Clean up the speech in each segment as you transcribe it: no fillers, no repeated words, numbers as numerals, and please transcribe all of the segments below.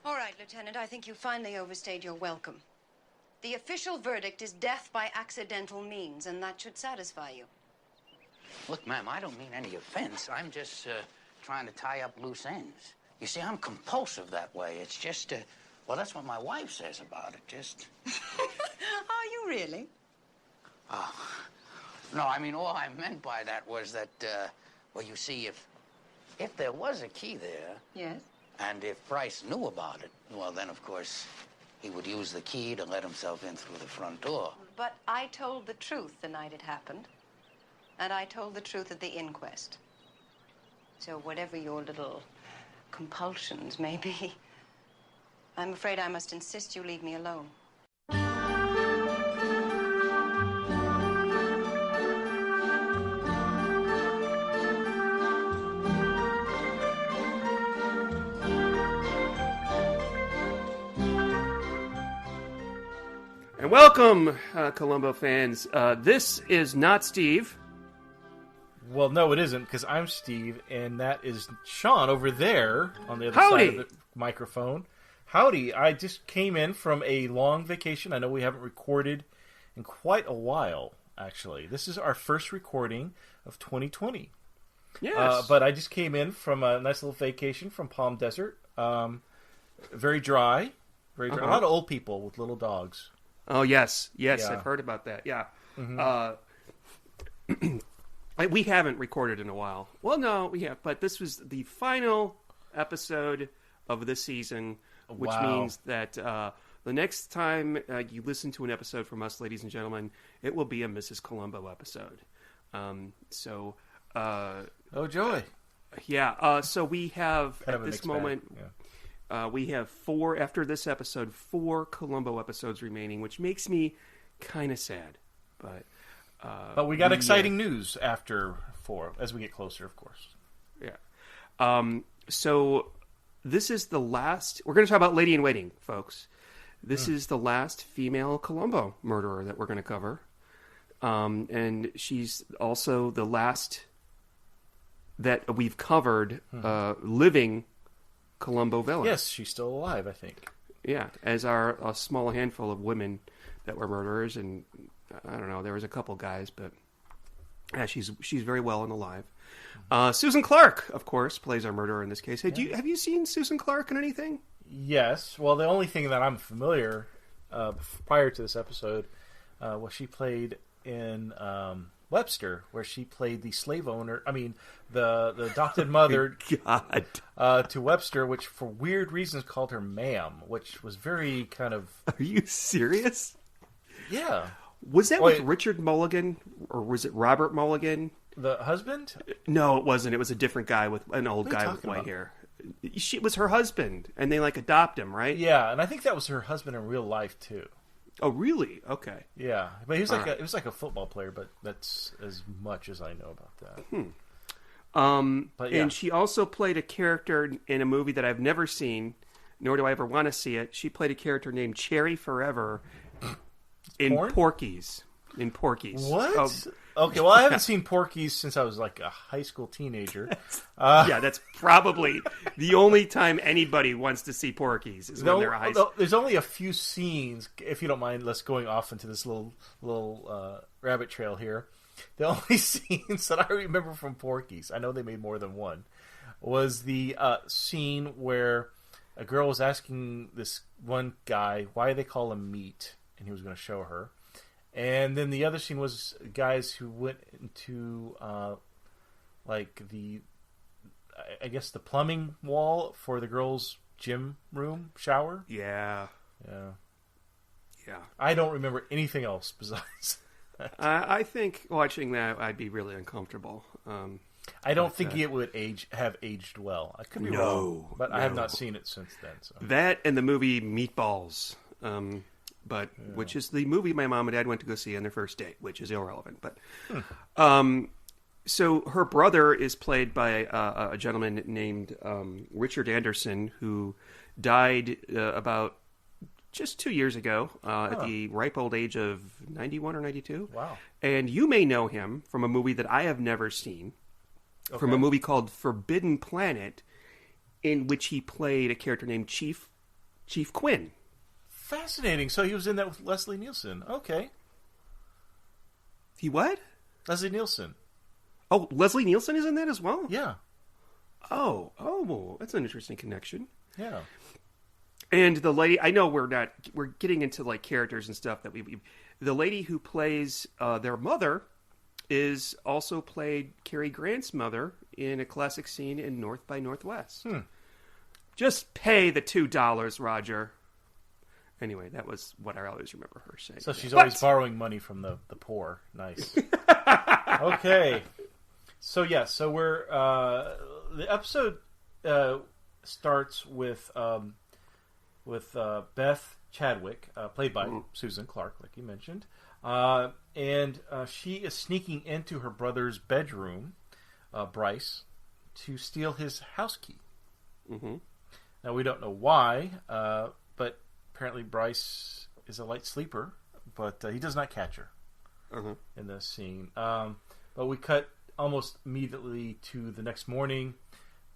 All right, Lieutenant, I think you finally overstayed your welcome. The official verdict is death by accidental means, and that should satisfy you. Look, ma'am, I don't mean any offense. I'm just trying to tie up loose ends. You see, I'm compulsive that way. It's just, well, that's what my wife says about it, just... Are you really? No, I mean, all I meant by that was that, well, you see, if there was a key there... Yes? And if Bryce knew about it, well, then, of course, he would use the key to let himself in through the front door. But I told the truth the night it happened. And I told the truth at the inquest. So whatever your little compulsions may be, I'm afraid I must insist you leave me alone. And welcome, Columbo fans. This is not Steve. Well, no, it isn't, because I'm Steve, and that is Sean over there on the other Howdy. side of the microphone. Howdy. I just came in from a long vacation. I know we haven't recorded in quite a while, actually. This is our first recording of 2020. Yes. But I just came in from a nice little vacation from Palm Desert. Very dry. Very dry. A lot of old people with little dogs. Oh, yes. Yes, Yeah. I've heard about that. Yeah. Mm-hmm. We haven't recorded in a while. Well, no, we have. But this was the final episode of the season, which Wow. means that the next time you listen to an episode from us, ladies and gentlemen, it will be a Mrs. Columbo episode. Oh, joy. Yeah. So we have, Kind of at a this mixed bag. moment... Yeah. we have after this episode, 4 Columbo episodes remaining, which makes me kind of sad. But we got exciting news after 4, as we get closer, of course. Yeah. So this is the last... We're going to talk about Lady in Waiting, folks. This is the last female Columbo murderer that we're going to cover. And she's also the last that we've covered living Columbo villain. Yes, she's still alive, I think. Yeah, as are a small handful of women that were murderers, and I don't know, there was a couple guys, but yeah, she's very well and alive. Susan Clark, of course, plays our murderer in this case. Hey, have you seen Susan Clark in anything? Yes. Well, the only thing that I'm familiar prior to this episode was she played in Webster, where she played the slave owner. I mean, the adopted mother to Webster, which for weird reasons called her ma'am, which was very kind of... Are you serious? Yeah. Was that with Richard Mulligan, or was it Robert Mulligan? The husband? No, it wasn't. It was a different guy, with an old guy with white hair. It was her husband, and they adopt him, right? Yeah, and I think that was her husband in real life too. Oh, really? Okay. Yeah, but he was he was like a football player, but that's as much as I know about that. But yeah. And she also played a character in a movie that I've never seen, nor do I ever want to see it. She played a character named Cherry Forever in Porky's. In Porky's. What? Okay, well, I haven't seen Porky's since I was like a high school teenager. Yeah, that's probably the only time anybody wants to see Porky's is when they're a high school. There's only a few scenes, if you don't mind us going off into this little rabbit trail here. The only scenes that I remember from Porky's, I know they made more than one, was the scene where a girl was asking this one guy why they call him meat, and he was going to show her. And then the other scene was guys who went into, I guess the plumbing wall for the girls' gym room shower. Yeah. I don't remember anything else besides that. I think watching that, I'd be really uncomfortable. I don't think it would have aged well. I could be wrong, but I have not seen it since then. So. That and the movie Meatballs. Which is the movie my mom and dad went to go see on their first date, which is irrelevant. But so her brother is played by a gentleman named Richard Anderson, who died about just 2 years ago at the ripe old age of 91 or 92. Wow. And you may know him from a movie that I have never seen, from a movie called Forbidden Planet, in which he played a character named Chief Chief Quinn. Fascinating. So he was in that with Leslie Nielsen. Okay. He what? Leslie Nielsen. Oh, Leslie Nielsen is in that as well? Yeah. Oh, that's an interesting connection. Yeah. And the lady, I know we're getting into like characters and stuff that the lady who plays their mother is also played Cary Grant's mother in a classic scene in North by Northwest. Just pay the $2, Roger. Anyway, that was what I always remember her saying. So she's always borrowing money from the poor. Nice. Okay. So we're the episode starts with Beth Chadwick, played by Susan Clark, like you mentioned, and she is sneaking into her brother's bedroom, Bryce, to steal his house key. Mm-hmm. Now we don't know why, but apparently Bryce is a light sleeper, but he does not catch her in this scene. But we cut almost immediately to the next morning,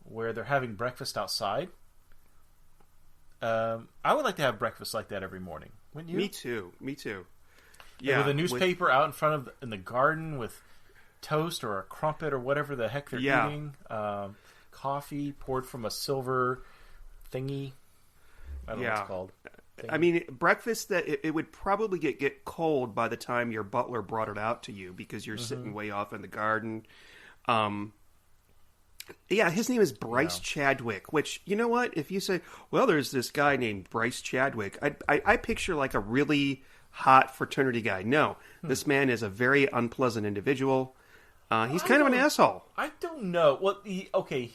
where they're having breakfast outside. I would like to have breakfast like that every morning. Wouldn't you? Me too. Yeah, with a newspaper out in front in the garden with toast or a crumpet or whatever the heck they're eating. Coffee poured from a silver thingy. I don't know what it's called. I mean, breakfast that it would probably get cold by the time your butler brought it out to you because you're sitting way off in the garden. His name is Bryce Chadwick, which, you know what? If you say, well, there's this guy named Bryce Chadwick, I picture like a really hot fraternity guy. No, this man is a very unpleasant individual. He's kind of an asshole. I don't know. Well, he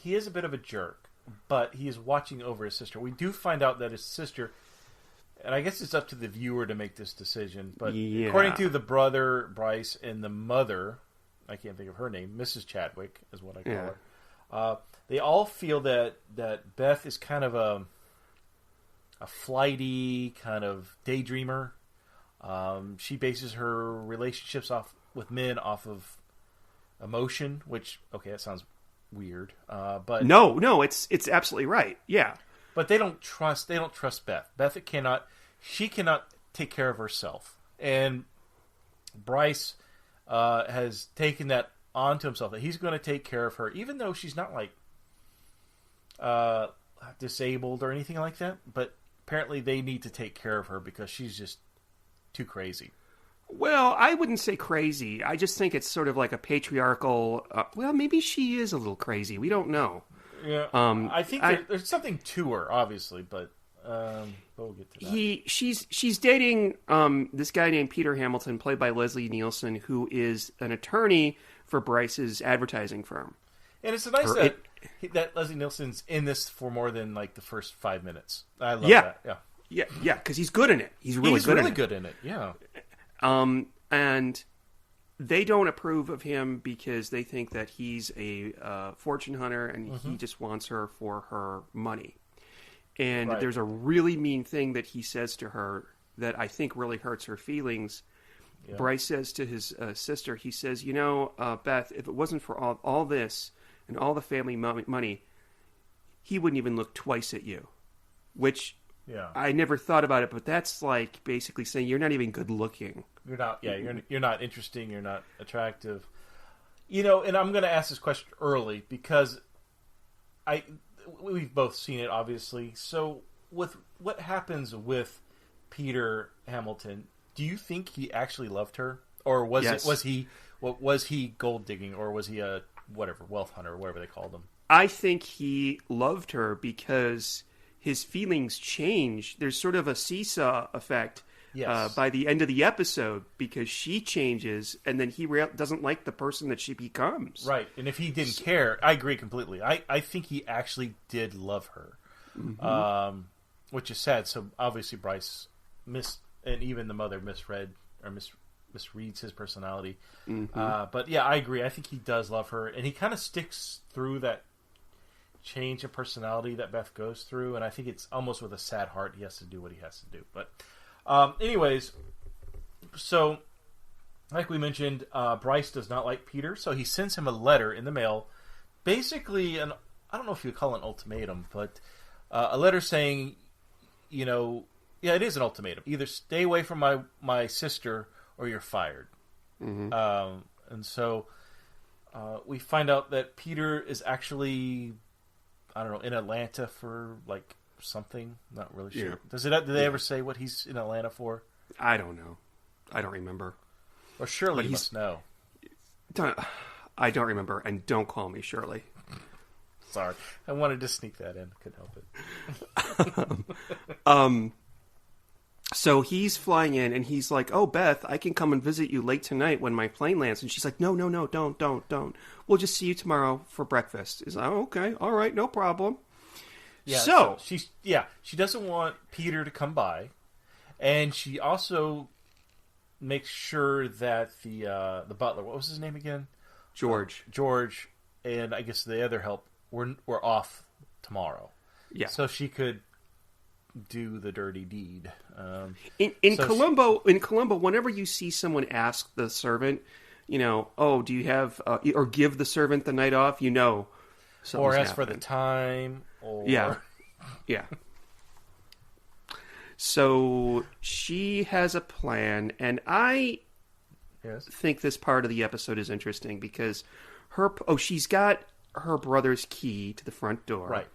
is a bit of a jerk, but he is watching over his sister. We do find out that his sister, and I guess it's up to the viewer to make this decision, but according to the brother, Bryce, and the mother, I can't think of her name, Mrs. Chadwick is what I call her. They all feel that Beth is kind of a flighty, kind of daydreamer. She bases her relationships with men off of emotion, which, that sounds weird. But no, it's absolutely right. Yeah. But they don't trust Beth. Beth cannot take care of herself. And Bryce has taken that onto himself, that he's going to take care of her, even though she's not like disabled or anything like that. But apparently they need to take care of her because she's just too crazy. Well, I wouldn't say crazy. I just think it's sort of like a patriarchal. Well, maybe she is a little crazy. We don't know. Yeah, I think there's something to her, obviously, but we'll get to that. She's dating this guy named Peter Hamilton, played by Leslie Nielsen, who is an attorney for Bryce's advertising firm. And it's nice that Leslie Nielsen's in this for more than like the first 5 minutes. I love that. Yeah, because he's good in it. He's really good in it. Yeah. And they don't approve of him because they think that he's a fortune hunter and he just wants her for her money. And there's a really mean thing that he says to her that I think really hurts her feelings. Yeah. Bryce says to his sister, he says, Beth, if it wasn't for all this and all the family money, he wouldn't even look twice at you. Which I never thought about it, but that's like basically saying you're not even good looking. You're not. Yeah, you're not interesting. You're not attractive. And I'm going to ask this question early because we've both seen it, obviously. So, with what happens with Peter Hamilton, do you think he actually loved her, or was he gold digging, or was he a wealth hunter, or whatever they called him? I think he loved her because his feelings change. There's sort of a seesaw effect by the end of the episode because she changes and then he doesn't like the person that she becomes. Right. And if he didn't care, I agree completely. I think he actually did love her, which is sad. So obviously Bryce and even the mother misreads his personality. But yeah, I agree. I think he does love her, and he kind of sticks through that change of personality that Beth goes through, and I think it's almost with a sad heart he has to do what he has to do. But anyways, so like we mentioned, Bryce does not like Peter, so he sends him a letter in the mail, basically I don't know if you would call it an ultimatum, but a letter saying it is an ultimatum. Either stay away from my sister or you're fired. Mm-hmm. And so we find out that Peter is actually, I don't know, in Atlanta for like something. Not really sure. Yeah. Do they ever say what he's in Atlanta for? I don't know. I don't remember. Or Shirley must know. I don't remember, and don't call me Shirley. Sorry, I wanted to sneak that in. Couldn't help it. So he's flying in, and he's like, "Oh, Beth, I can come and visit you late tonight when my plane lands." And she's like, "No, don't. We'll just see you tomorrow for breakfast." He's like, "Oh, okay, all right, no problem." Yeah. So she doesn't want Peter to come by, and she also makes sure that the butler, what was his name again? George, and I guess the other help were off tomorrow. Yeah. So she could do the dirty deed. In Columbo, whenever you see someone ask the servant, "Oh, do you have or give the servant the night off?" Or ask for the time. Or... Yeah. So she has a plan, and I think this part of the episode is interesting because she's got her brother's key to the front door, right?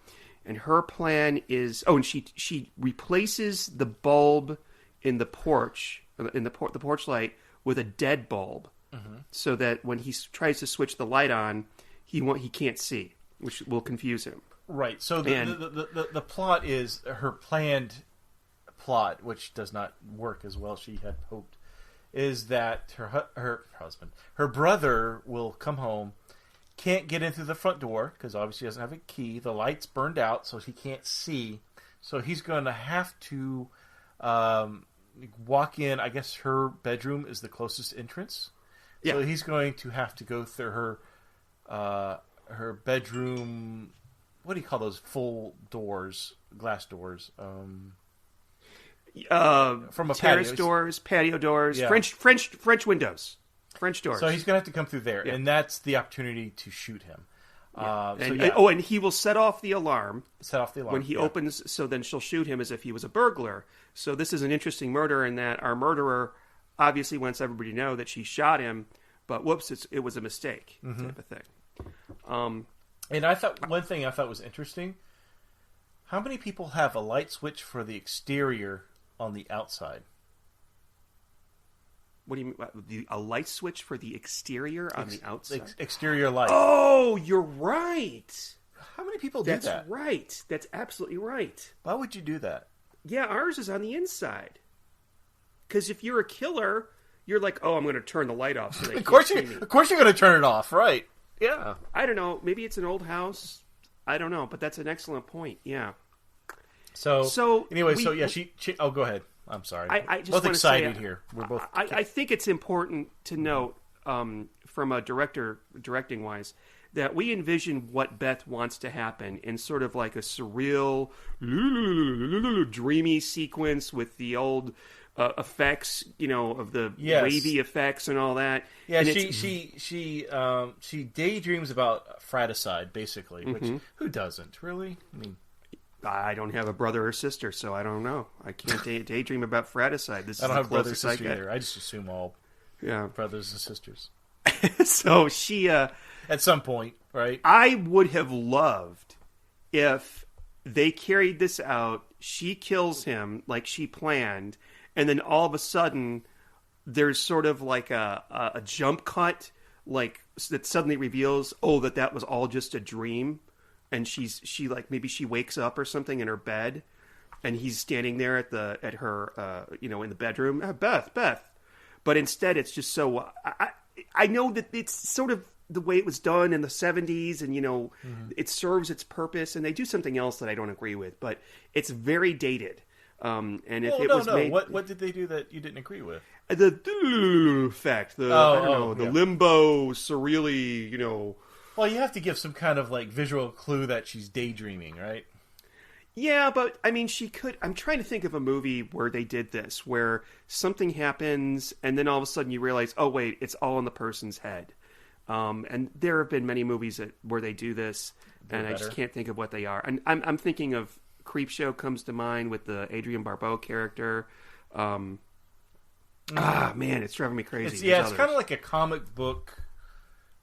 And her plan is, and she replaces the bulb in the porch, the porch light, with a dead bulb, so that when he tries to switch the light on, he can't see, which will confuse him. Right. So the plot is her planned plot, which does not work as well as she had hoped, is that her brother will come home. Can't get in through the front door because obviously he doesn't have a key. The light's burned out, so he can't see. So he's going to have to walk in. I guess her bedroom is the closest entrance. Yeah. So he's going to have to go through her bedroom. What do you call those full doors? Glass doors. From a terrace patio. Doors, patio doors, Yeah. French windows. French doors. So he's going to have to come through there, and that's the opportunity to shoot him. And he will set off the alarm. When he yeah. opens, so then she'll shoot him as if he was a burglar. So this is an interesting murder in that our murderer obviously wants everybody to know that she shot him, but whoops, it was a mistake, type of thing. And I thought one thing I thought was interesting. How many people have a light switch for the exterior on the outside? What do you mean? A light switch for the exterior on the outside? Exterior light. Oh, you're right. How many people do that? That's right. That's absolutely right. Why would you do that? Yeah, ours is on the inside. Because if you're a killer, you're like, oh, I'm going to turn the light off. So they Of course can't see me. you're going to turn it off, right? Yeah. I don't know. Maybe it's an old house. I don't know, but that's an excellent point. Yeah. So anyway, she oh, go ahead. I'm sorry. I just both want excited to say, here. We're both. I think it's important to note, from a directing wise, that we envision what Beth wants to happen in sort of like a surreal, dreamy sequence with the old effects, of the wavy effects and all that. Yeah, and she daydreams about fratricide, basically. Which who doesn't really? I mean. I don't have a brother or sister, so I don't know. I can't daydream about fratricide. I don't have brothers or sisters either. I just assume all brothers and sisters. So she... at some point, right? I would have loved if they carried this out, she kills him like she planned, and then all of a sudden there's sort of like a jump cut like that suddenly reveals, that was all just a dream. And she like maybe she wakes up or something in her bed, and he's standing there at her in the bedroom. Beth, but instead it's just so. I know that it's sort of the way it was done in the 70s, and it serves its purpose, and they do something else that I don't agree with, but it's very dated. And if it was made, what did they do that you didn't agree with? The effect, the limbo, surreally, Well, you have to give some kind of like visual clue that she's daydreaming, right? Yeah, but I mean, she could. I'm trying to think of a movie where they did this, where something happens and then all of a sudden you realize, oh wait, it's all in the person's head. And there have been many movies where they do this, and I just can't think of what they are. And I'm thinking of Creepshow comes to mind with the Adrienne Barbeau character. Man, it's driving me crazy. It's kind of like a comic book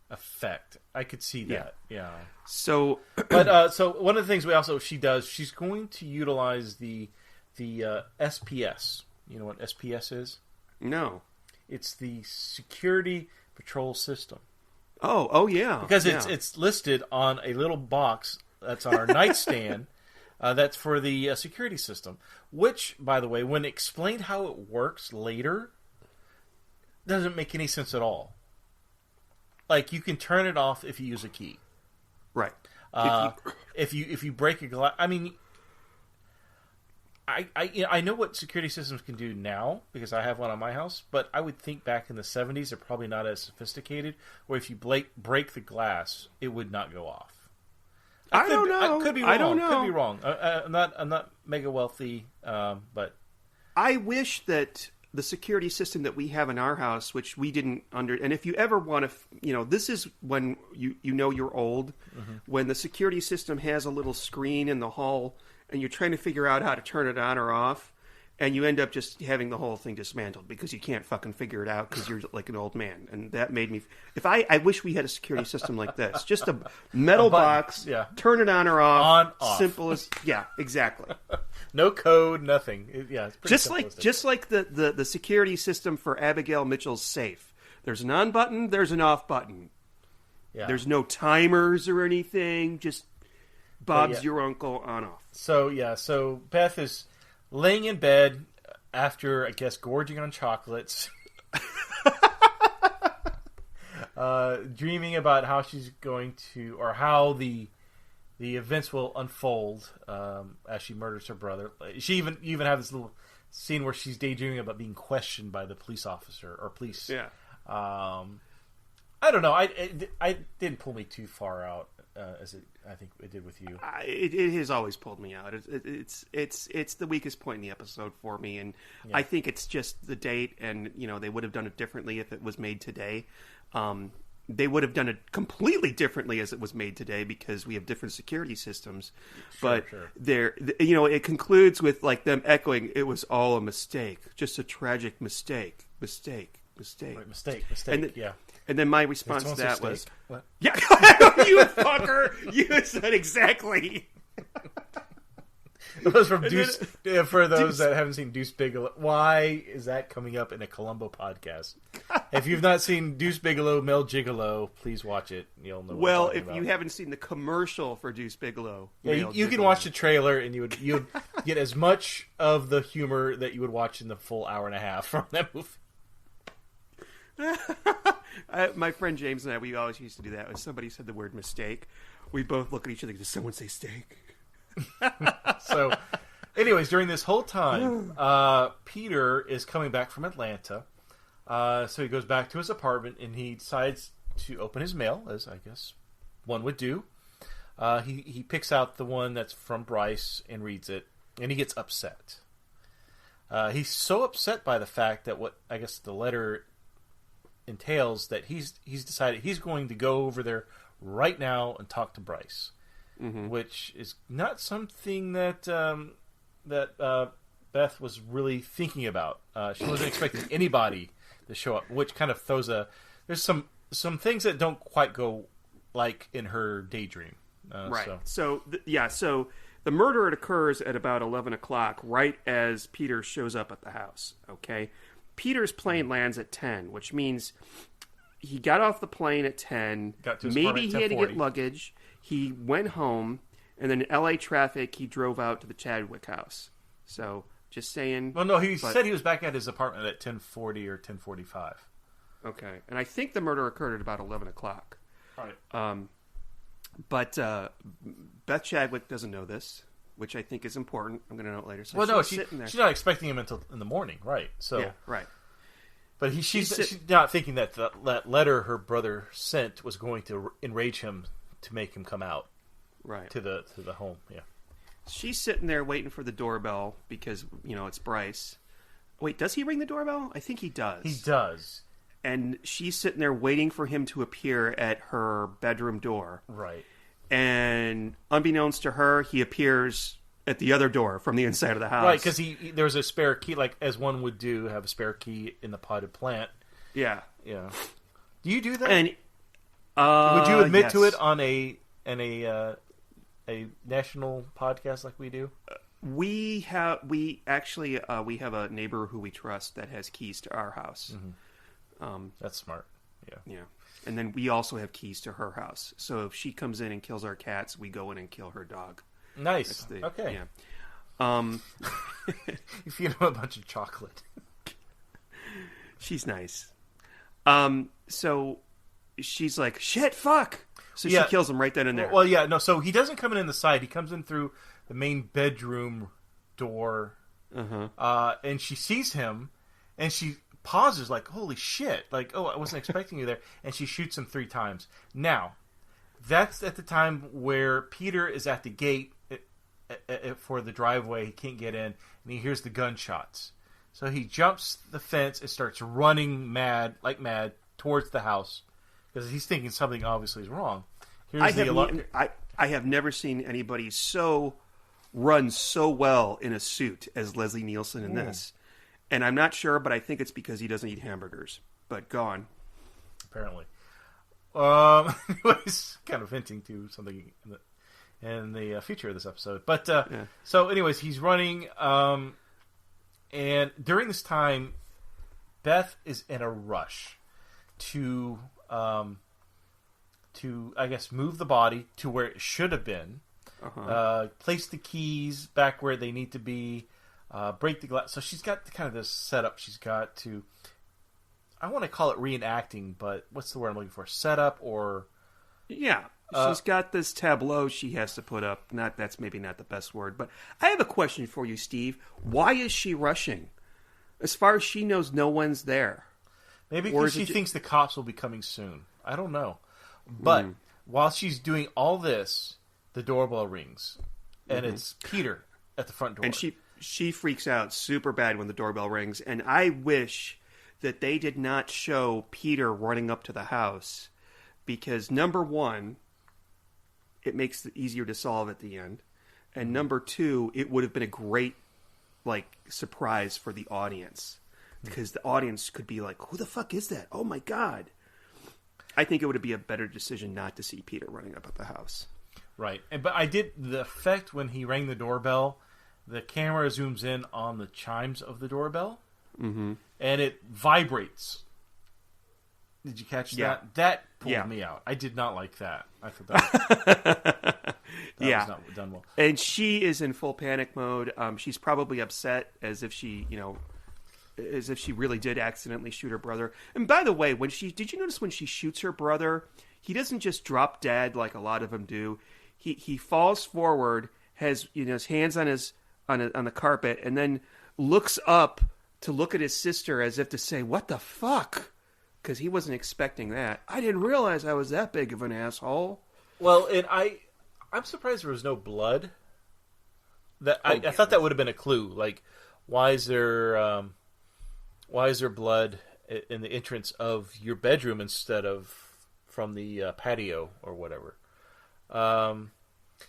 effect. I could see that. Yeah. So, but so one of the things she's going to utilize the SPS. You know what SPS is? No. It's the Security Patrol System. Oh yeah. Because it's listed on a little box that's on our nightstand. That's for the security system. Which, by the way, when explained how it works later, doesn't make any sense at all. Like, you can turn it off if you use a key. Right. If you break a glass, I mean, I know what security systems can do now because I have one on my house, but I would think back in the 70s they're probably not as sophisticated. Where if you break the glass, it would not go off. I don't know. I could be wrong. I don't know. Could be wrong. I'm not mega wealthy, but I wish that the security system that we have in our house, which we didn't and if you ever want to, this is when you're old, when the security system has a little screen in the hall and you're trying to figure out how to turn it on or off, and you end up just having the whole thing dismantled because you can't fucking figure it out because you're like an old man. And that made me... I wish we had a security system like this. Just a metal box, turn it on or off. On, off. Simple as... Yeah, exactly. No code, nothing. It's pretty just like the security system for Abigail Mitchell's safe. There's an on button, there's an off button. Yeah. There's no timers or anything. Just Bob's your uncle on off. So Beth is laying in bed after, I guess, gorging on chocolates, dreaming about how she's going to, or how the events will unfold as she murders her brother. She even have this little scene where she's daydreaming about being questioned by the police officer or police. Yeah. I don't know. I didn't pull me too far out as I think it did with you. It has always pulled me out. It's the weakest point in the episode for me, and I think it's just the date. And they would have done it differently if it was made today. They would have done it completely differently as it was made today because we have different security systems. But it concludes with like them echoing, "It was all a mistake, just a tragic mistake." Right, mistake. And then my response to that was, "What? Yeah, you fucker! You said exactly." It was from Deuce. For those that haven't seen Deuce Bigalow, why is that coming up in a Columbo podcast? If you've not seen Deuce Bigalow, Mel Gigolo, please watch it. You'll know. Well, if you haven't seen the commercial for Deuce Bigalow, you can watch the trailer and you would get as much of the humor that you would watch in the full hour and a half from that movie. My friend James and I, we always used to do that. When somebody said the word mistake, we both look at each other. Does someone say steak? So, anyways, during this whole time, Peter is coming back from Atlanta. So he goes back to his apartment and he decides to open his mail, as I guess one would do. He picks out the one that's from Bryce and reads it, and he gets upset. He's so upset by the fact that what I guess the letter entails that he's decided he's going to go over there right now and talk to Bryce, which is not something that Beth was really thinking about. She wasn't expecting anybody to show up, which kind of throws there's some things that don't quite go like in her daydream. Right. So the murder occurs at about 11 o'clock, right as Peter shows up at the house. Okay. Peter's plane lands at 10, which means he got off the plane at 10. Maybe he had to get luggage. He went home, and then in LA traffic, he drove out to the Chadwick house. So, just saying. Well, no, he said he was back at his apartment at 10:40 or 10:45. Okay, and I think the murder occurred at about 11 o'clock. All right. But Beth Chadwick doesn't know this, which I think is important. I'm going to note later. So she's not expecting him until in the morning, right? So yeah, right. But she's not thinking that that letter her brother sent was going to enrage him to make him come out, right, to the home. Yeah. She's sitting there waiting for the doorbell because it's Bryce. Wait, does he ring the doorbell? I think he does. He does. And she's sitting there waiting for him to appear at her bedroom door. Right. And unbeknownst to her, he appears at the other door from the inside of the house. Right, because there was a spare key, like as one would do, have a spare key in the potted plant. Yeah. Yeah. Do you do that? And would you admit yes. to it on a national podcast like we do? We have a neighbor who we trust that has keys to our house. Mm-hmm. That's smart. Yeah. And then we also have keys to her house. So if she comes in and kills our cats, we go in and kill her dog. Nice. Okay. Yeah. You feed him a bunch of chocolate. She's nice. So she's like, shit, fuck. So she kills him right then and there. Well, yeah, no. So he doesn't come in the side. He comes in through the main bedroom door. And she sees him, and she pauses like, holy shit. Like, oh, I wasn't expecting you there. And she shoots him 3 times. Now, that's at the time where Peter is at the gate for the driveway. He can't get in, and he hears the gunshots. So he jumps the fence and starts running mad towards the house because he's thinking something obviously is wrong. I have never seen anybody run so well in a suit as Leslie Nielsen in this. And I'm not sure, but I think it's because he doesn't eat hamburgers. But go on. Apparently. Anyways, kind of hinting to something in the future of this episode. But so anyways, he's running, and during this time, Beth is in a rush to I guess move the body to where it should have been, place the keys back where they need to be, break the glass. So she's got kind of this setup. She's got to, I want to call it reenacting, but what's the word I'm looking for? Setup or... Yeah, she's got this tableau she has to put up. That's maybe not the best word, but I have a question for you, Steve. Why is she rushing? As far as she knows, no one's there. Maybe because she thinks the cops will be coming soon. I don't know. But while she's doing all this, the doorbell rings, and it's Peter at the front door. And she freaks out super bad when the doorbell rings, and I wish that they did not show Peter running up to the house, because number one, it makes it easier to solve at the end, and number two, it would have been a great surprise for the audience, because the audience could be like, who the fuck is that? Oh my god. I think it would be a better decision not to see Peter running up at the house. Right. But I did the effect when he rang the doorbell, the camera zooms in on the chimes of the doorbell, and it vibrates. Did you catch that? That pulled me out. I did not like that. I thought that was not done well. And she is in full panic mode. She's probably upset as if she really did accidentally shoot her brother. And by the way, did you notice when she shoots her brother, he doesn't just drop dead like a lot of them do. He falls forward, has his hands on the carpet, and then looks up to look at his sister as if to say, "What the fuck?" Because he wasn't expecting that. I didn't realize I was that big of an asshole. Well, and I'm surprised there was no blood. I thought that would have been a clue. Like, why is there blood in the entrance of your bedroom instead of from the patio or whatever?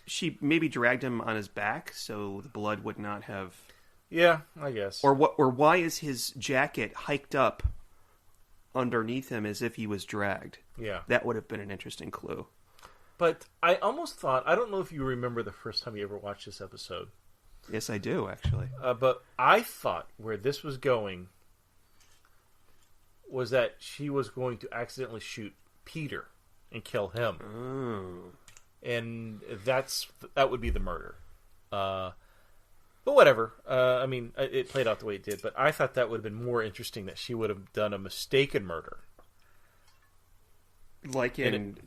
She maybe dragged him on his back so the blood would not have. Yeah, I guess. Or why is his jacket hiked up underneath him as if he was dragged? Yeah, that would have been an interesting clue. But I almost thought, I don't know if you remember the first time you ever watched this episode. Yes, I do, actually. But I thought where this was going was that she was going to accidentally shoot Peter and kill him. Oh. And that would be the murder. But whatever. I mean, it played out the way it did. But I thought that would have been more interesting, that she would have done a mistaken murder. Like in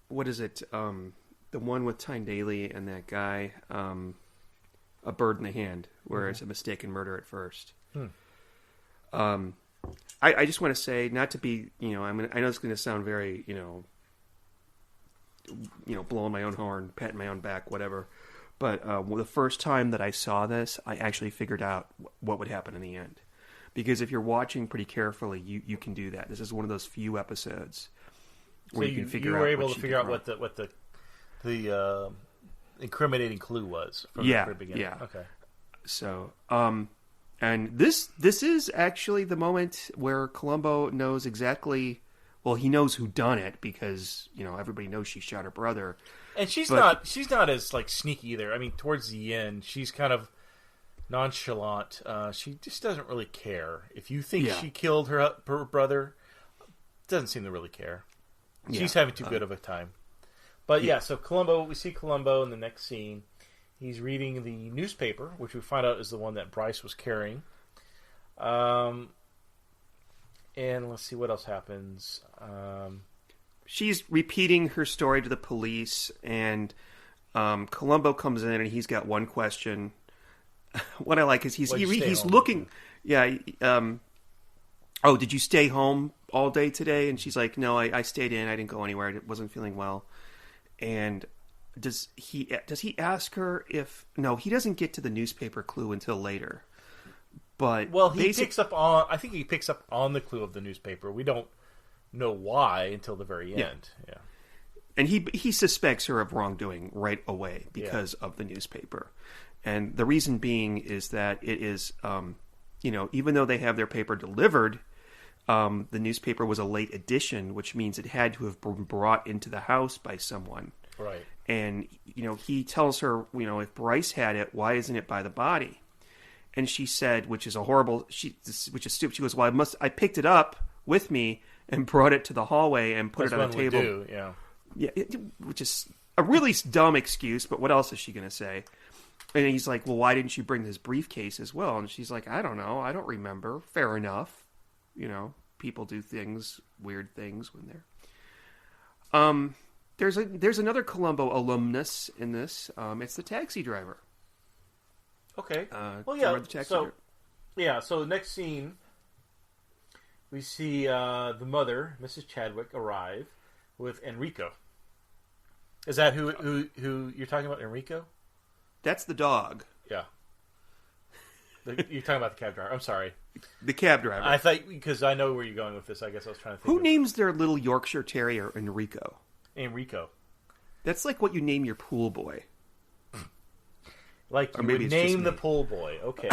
what is it? The one with Tyne Daly and that guy, A Bird in the Hand, where it's a mistaken murder at first. I just want to say, not to be, I know it's going to sound very, blowing my own horn, patting my own back, whatever. But the first time that I saw this, I actually figured out what would happen in the end. Because if you're watching pretty carefully, you can do that. This is one of those few episodes where you can figure out. You were able to figure out what the incriminating clue was from the very beginning. Yeah. Okay. So, and this is actually the moment where Columbo knows exactly. Well, he knows who done it because everybody knows she shot her brother. And she's not as like sneaky either. I mean, towards the end, she's kind of nonchalant. She just doesn't really care. If you think she killed her brother, doesn't seem to really care. She's having too good of a time. But so Columbo, we see Columbo in the next scene. He's reading the newspaper, which we find out is the one that Bryce was carrying. And let's see what else happens. She's repeating her story to the police, and Columbo comes in and he's got one question. What I like is he's looking. Yeah. Oh, did you stay home all day today? And she's like, no, I stayed in. I didn't go anywhere. I wasn't feeling well. And does he ask her if? No, he doesn't get to the newspaper clue until later. But he picks up on. I think he picks up on the clue of the newspaper. We don't know why until the very end. Yeah. And he suspects her of wrongdoing right away because of the newspaper. And the reason being is that it is, even though they have their paper delivered, the newspaper was a late edition, which means it had to have been brought into the house by someone. Right. And, he tells her, if Bryce had it, why isn't it by the body? And she said, which is stupid. She goes, well, I picked it up with me and brought it to the hallway and put it on the table. Yeah, which is a really dumb excuse, but what else is she going to say? And he's like, well, why didn't you bring this briefcase as well? And she's like, I don't know. I don't remember. Fair enough. People do weird things when they're... There's another Columbo alumnus in this. It's the taxi driver. Okay. So the next scene, we see the mother, Mrs. Chadwick, arrive with Enrico. Is that who you're talking about, Enrico? That's the dog. Yeah. You're talking about the cab driver. I'm sorry. The cab driver. I thought, because I know where you're going with this, I guess I was trying to think. Who names their little Yorkshire Terrier Enrico? Enrico. That's like what you name your pool boy. Like you would name the pool boy. Okay.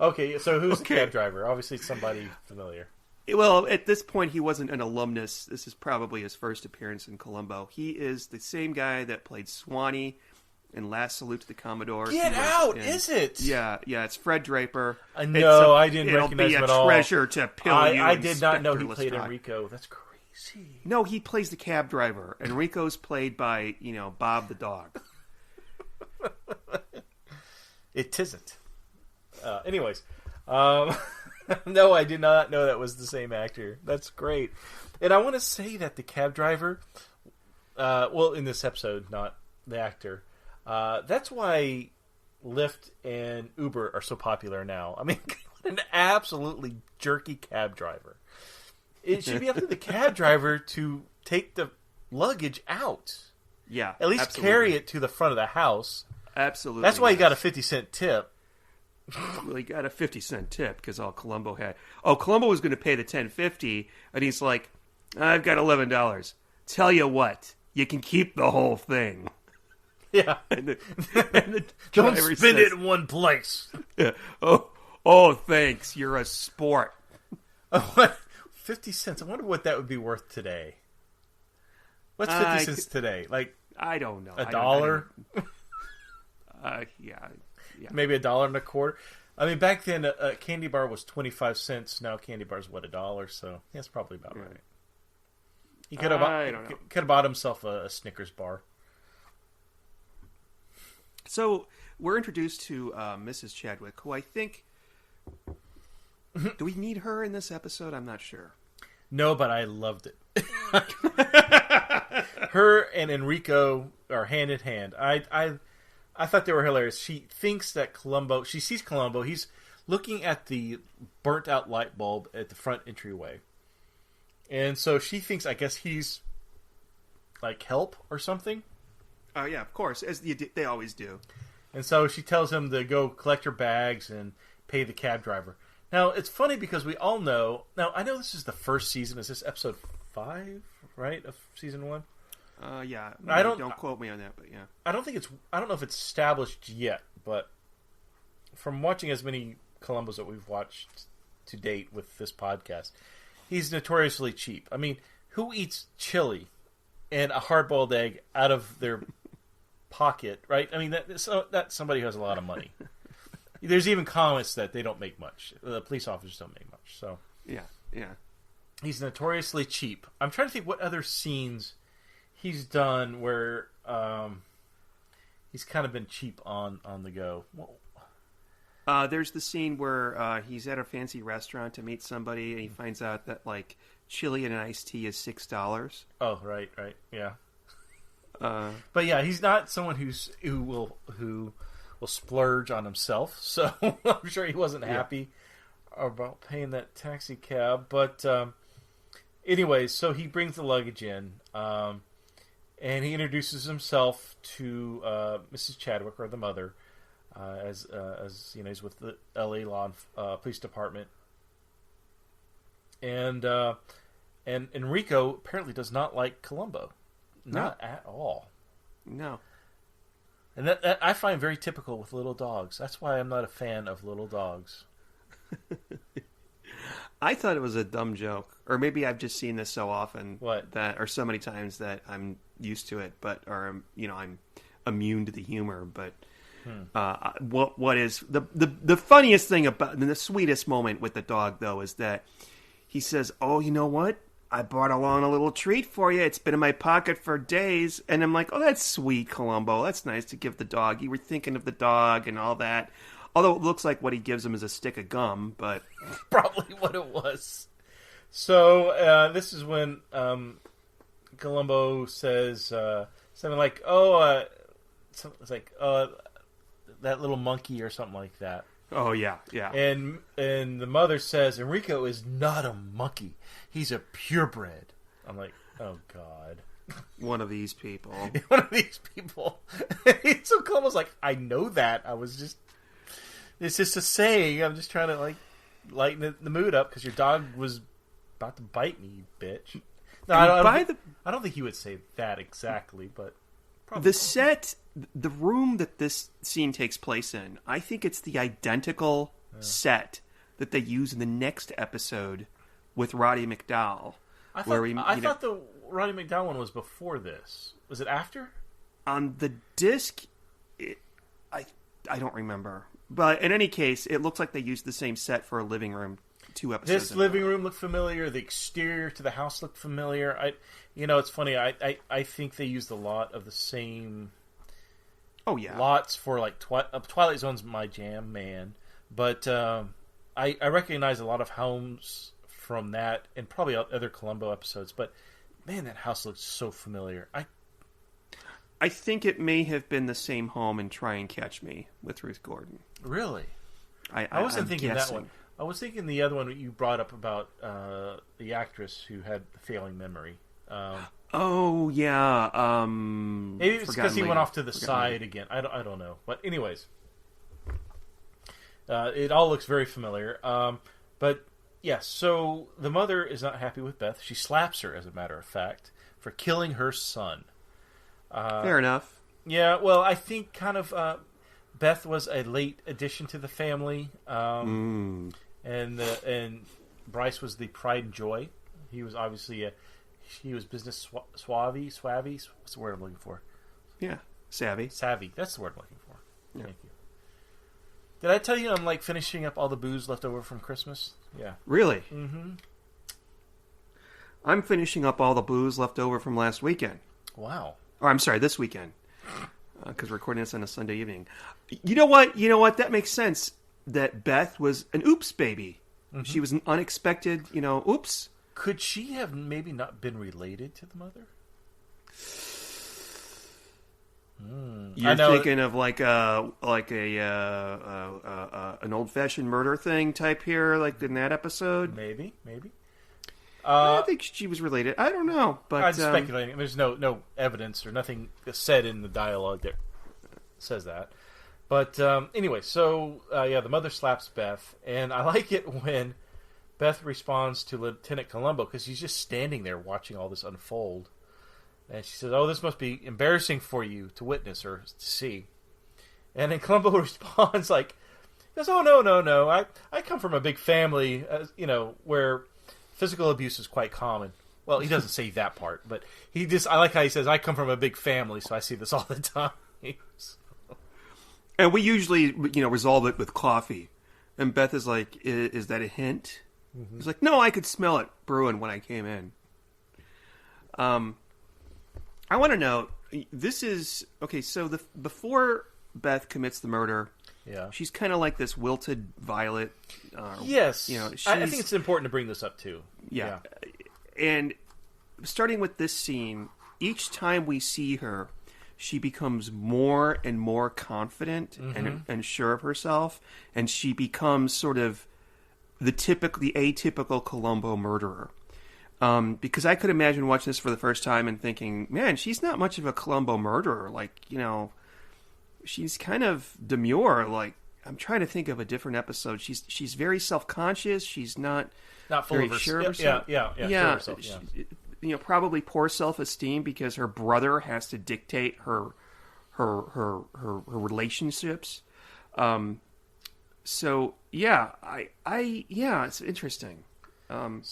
Okay, so who's the cab driver? Obviously somebody familiar. Well, at this point, he wasn't an alumnus. This is probably his first appearance in Columbo. He is the same guy that played Swanee in Last Salute to the Commodore. Get out! Is it? Yeah, it's Fred Draper. No, I didn't recognize him at all. It'll be a treasure to pill you. I did not know he played Enrico. That's crazy. No, he plays the cab driver. Enrico's played by, Bob the dog. It isn't. Anyways. No, I did not know that was the same actor. That's great. And I want to say that the cab driver, in this episode, not the actor, that's why Lyft and Uber are so popular now. I mean, an absolutely jerky cab driver. It should be up to the cab driver to take the luggage out. Yeah, at least carry it to the front of the house. Absolutely. That's why he got a 50-cent tip. Well, he got a 50-cent tip because all Columbo had. Oh, Columbo was going to pay the $10.50, and he's like, I've got $11. Tell you what, you can keep the whole thing. Yeah. And the Don't spend it in one place. Yeah. Oh, thanks. You're a sport. 50 cents. I wonder what that would be worth today. What's 50 cents today? Like, I don't know. $1? Yeah. Maybe $1.25. I mean, back then a candy bar was 25 cents. Now candy bar's $1, so that's probably about right. He could have bought himself a Snickers bar. So we're introduced to Mrs. Chadwick, who I think. Do we need her in this episode? I'm not sure. No, but I loved it. Her and Enrico are hand in hand. I thought they were hilarious. She thinks that she sees Columbo. He's looking at the burnt out light bulb at the front entryway. And so she thinks, I guess he's like help or something. Oh, yeah, of course, as they always do. And so she tells him to go collect her bags and pay the cab driver. Now, it's funny because we all know... Now, I know this is the first season. Is this episode 5, right, of season 1? Yeah. I don't quote me on that, but yeah. I don't know if it's established yet, but from watching as many Columbos that we've watched to date with this podcast, he's notoriously cheap. I mean, who eats chili and a hard-boiled egg out of their pocket, right? I mean, that's somebody who has a lot of money. There's even comments that they don't make much. The police officers don't make much. So yeah. He's notoriously cheap. I'm trying to think what other scenes he's done where he's kind of been cheap on the go. There's the scene where he's at a fancy restaurant to meet somebody, and he finds out that like chili and an iced tea is $6. Oh, right, yeah. But yeah, he's not someone who will splurge on himself. So I'm sure he wasn't happy about paying that taxi cab. But anyway, so he brings the luggage in, and he introduces himself to Mrs. Chadwick, or the mother. As you know, he's with the L.A. Police Department, and Enrico apparently does not like Columbo, not at all. No, and that I find very typical with little dogs. That's why I'm not a fan of little dogs. I thought it was a dumb joke, or maybe I've just seen this so often or so many times that I'm used to it, I'm immune to the humor, but. What is the funniest thing about the sweetest moment with the dog though is that he says, "Oh, you know what? I brought along a little treat for you. It's been in my pocket for days." And I'm like, "Oh, that's sweet, Columbo. That's nice to give the dog. You were thinking of the dog and all that." Although it looks like what he gives him is a stick of gum, but probably what it was. So this is when Columbo says something like, it's like, that little monkey or something like that. Oh, yeah. And the mother says, Enrico is not a monkey. He's a purebred. I'm like, oh, God. One of these people. So Columbo's like, I know that. It's just a saying. I'm just trying to, like, lighten the mood up because your dog was about to bite me, you bitch. No, I don't think he would say that exactly, but probably. The room that this scene takes place in, I think it's the identical set that they use in the next episode with Roddy McDowall. I thought the Roddy McDowall one was before this. Was it after? On the disc, I don't remember. But in any case, it looks like they used the same set for a living room 2 episodes This living room looked familiar. The exterior to the house looked familiar. It's funny. I think they used a lot of the same... Oh, yeah. Lots for, like, Twilight Zone's my jam, man. But I recognize a lot of homes from that and probably other Columbo episodes. But, man, that house looks so familiar. I think it may have been the same home in Try and Catch Me with Ruth Gordon. Really? I wasn't thinking that one. I was thinking the other one you brought up about the actress who had the failing memory. Oh, yeah. Maybe it's because he went off to the side again. I don't know. But anyways, it all looks very familiar. But, yeah, so the mother is not happy with Beth. She slaps her, as a matter of fact, for killing her son. Fair enough. Yeah, well, I think kind of Beth was a late addition to the family. And Bryce was the pride and joy. He was obviously he was business savvy. What's the word I'm looking for? Yeah, savvy. That's the word I'm looking for. Yeah. Thank you. Did I tell you I'm like finishing up all the booze left over from Christmas? Yeah. Really? Mm-hmm. I'm finishing up all the booze left over from last weekend. Wow. Or I'm sorry, this weekend. Because we're recording this on a Sunday evening. You know what? That makes sense. That Beth was an oops baby. Mm-hmm. She was an unexpected, oops. Could she have maybe not been related to the mother? You're thinking of like an old-fashioned murder thing type here, like in that episode? Maybe. I think she was related. I don't know, but I'm speculating. There's no evidence or nothing said in the dialogue that says that. But anyway, so the mother slaps Beth, and I like it when Beth responds to Lieutenant Columbo because he's just standing there watching all this unfold. And she says, "Oh, this must be embarrassing for you to witness or to see." And then Columbo responds he goes, "Oh, no. I come from a big family, where physical abuse is quite common." Well, he doesn't say that part, but I like how he says, "I come from a big family, so I see this all the time." And we usually, resolve it with coffee. And Beth is like, "Is that a hint?" Mm-hmm. He's like, "No, I could smell it brewing when I came in." I want to know, this is, okay, so before Beth commits the murder, she's kind of like this wilted violet. Yes. I think it's important to bring this up, too. Yeah. And starting with this scene, each time we see her, she becomes more and more confident and sure of herself, and she becomes sort of the atypical Columbo murderer. Because I could imagine watching this for the first time and thinking, man, she's not much of a Columbo murderer. She's kind of demure. I'm trying to think of a different episode. She's very self-conscious. She's not full very of sure of herself. Yeah. Sure of herself, yeah. Probably poor self-esteem because her brother has to dictate her relationships. So yeah, it's interesting. And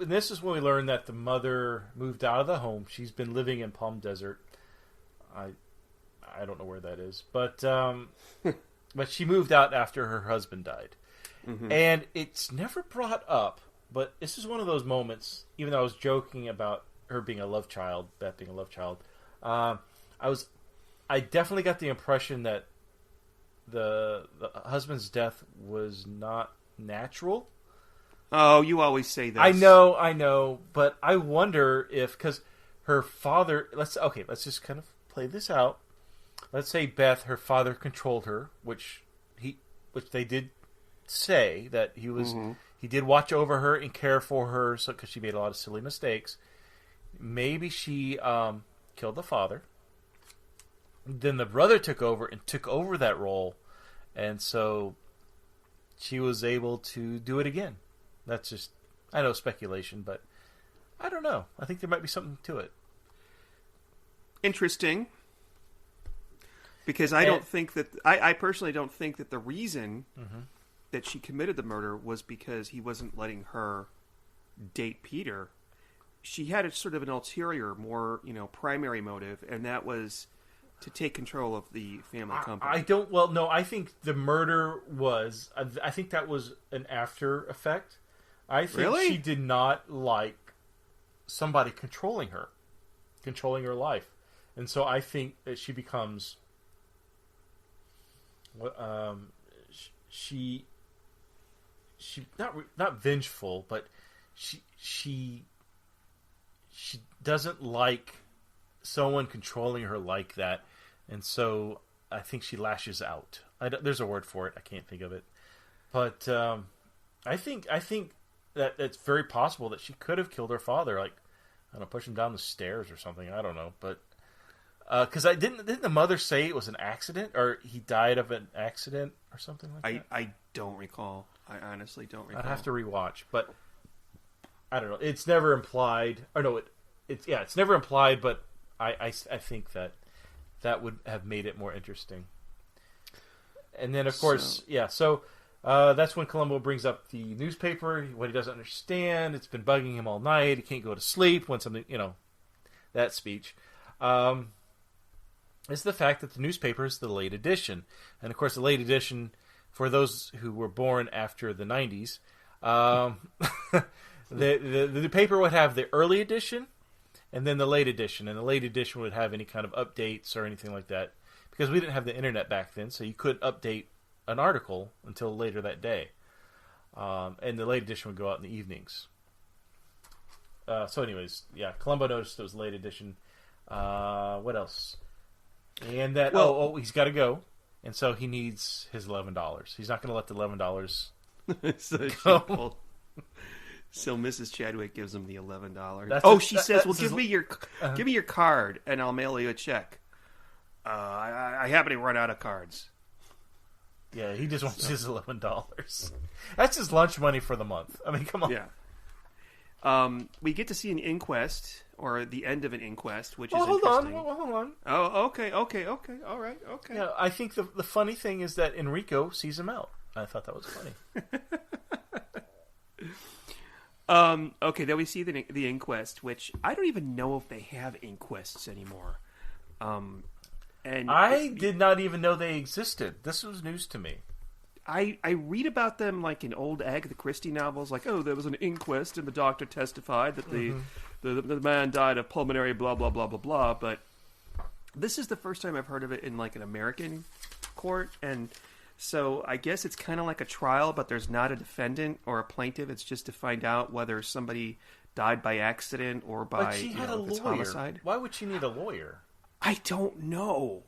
this is when we learn that the mother moved out of the home. She's been living in Palm Desert. I don't know where that is, but but she moved out after her husband died, and it's never brought up. But this is one of those moments. Even though I was joking about her being a love child, Beth being a love child, I definitely got the impression that the husband's death was not natural. Oh, you always say that. I know, but I wonder if, because her father. Let's just kind of play this out. Let's say her father controlled her, which they did say that he was. He did watch over her and care for her, because she made a lot of silly mistakes. Maybe she killed the father. Then the brother took over that role, and so she was able to do it again. That's just, I know, speculation, but I don't know. I think there might be something to it. Interesting. Because I personally don't think that the reason that she committed the murder was because he wasn't letting her date Peter. She had a sort of an ulterior, more, primary motive, and that was to take control of the family company. I think the murder was, I think that was an after effect. I think she did not like somebody controlling her life. And so I think that she becomes, she not vengeful, but she doesn't like someone controlling her like that, and so I think she lashes out. There's a word for it. I can't think of it, but I think that it's very possible that she could have killed her father, push him down the stairs or something. I don't know, but because didn't the mother say it was an accident, or he died of an accident or something like that? I don't recall. I honestly don't recall. I'd have to rewatch, but I don't know. It's never implied. Or no, it's never implied. But I think that would have made it more interesting. And then, of course, So that's when Columbo brings up the newspaper. What he doesn't understand. It's been bugging him all night. He can't go to sleep when something, that speech. Is the fact that the newspaper is the late edition. And, of course, the late edition, for those who were born after the 90s, the paper would have the early edition and then the late edition. And the late edition would have any kind of updates or anything like that. Because we didn't have the internet back then, so you couldn't update an article until later that day. And the late edition would go out in the evenings. So anyways, Columbo noticed it was late edition. What else? And that he's got to go, and so he needs his $11. He's not going to let the $11 go. So Mrs. Chadwick gives him the $11. She says, "Well, give me your card, and I'll mail you a check." I happen to run out of cards. Yeah, he just wants his $11. That's his lunch money for the month. I mean, come on. Yeah. We get to see an inquest, or the end of an inquest, which is hold interesting. hold on. Oh, okay, all right, okay. Yeah, I think the funny thing is that Enrico sees him out. I thought that was funny. Okay, then we see the inquest, which I don't even know if they have inquests anymore. And I did not even know they existed. This was news to me. I read about them like in old Agatha Christie novels, like, oh, there was an inquest and the doctor testified that the man died of pulmonary blah, blah, blah, blah, blah. But this is the first time I've heard of it in like an American court. And so I guess it's kind of like a trial, but there's not a defendant or a plaintiff. It's just to find out whether somebody died by accident or by But she had a lawyer. homicide. Why would she need a lawyer? I don't know.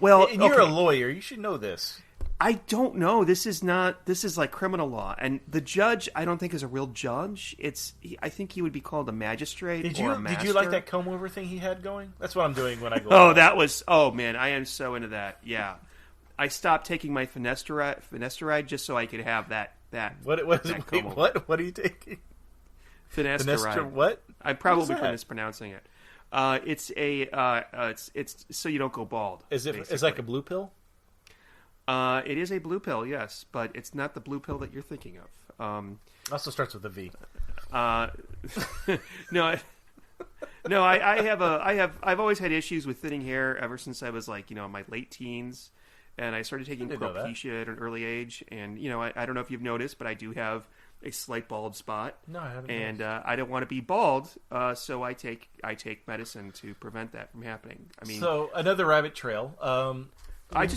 Well, and you're a lawyer. You should know this. I don't know. This is like criminal law, and the judge I don't think is a real judge. I think he would be called a magistrate or a master. Did you like that comb over thing he had going? That's what I'm doing when I go. Oh man, I am so into that. Yeah, I stopped taking my finasteride just so I could have that. What are you taking? Finasteride. What? I'm probably mispronouncing it. It's so you don't go bald. Is it? It's like a blue pill. It is a blue pill, yes, but it's not the blue pill that you're thinking of. Also starts with a V. No, I've always had issues with thinning hair ever since I was like, in my late teens, and I started taking Propecia at an early age, and I don't know if you've noticed, but I do have a slight bald spot. No, I haven't. And I don't want to be bald, so I take medicine to prevent that from happening. I mean, so another rabbit trail.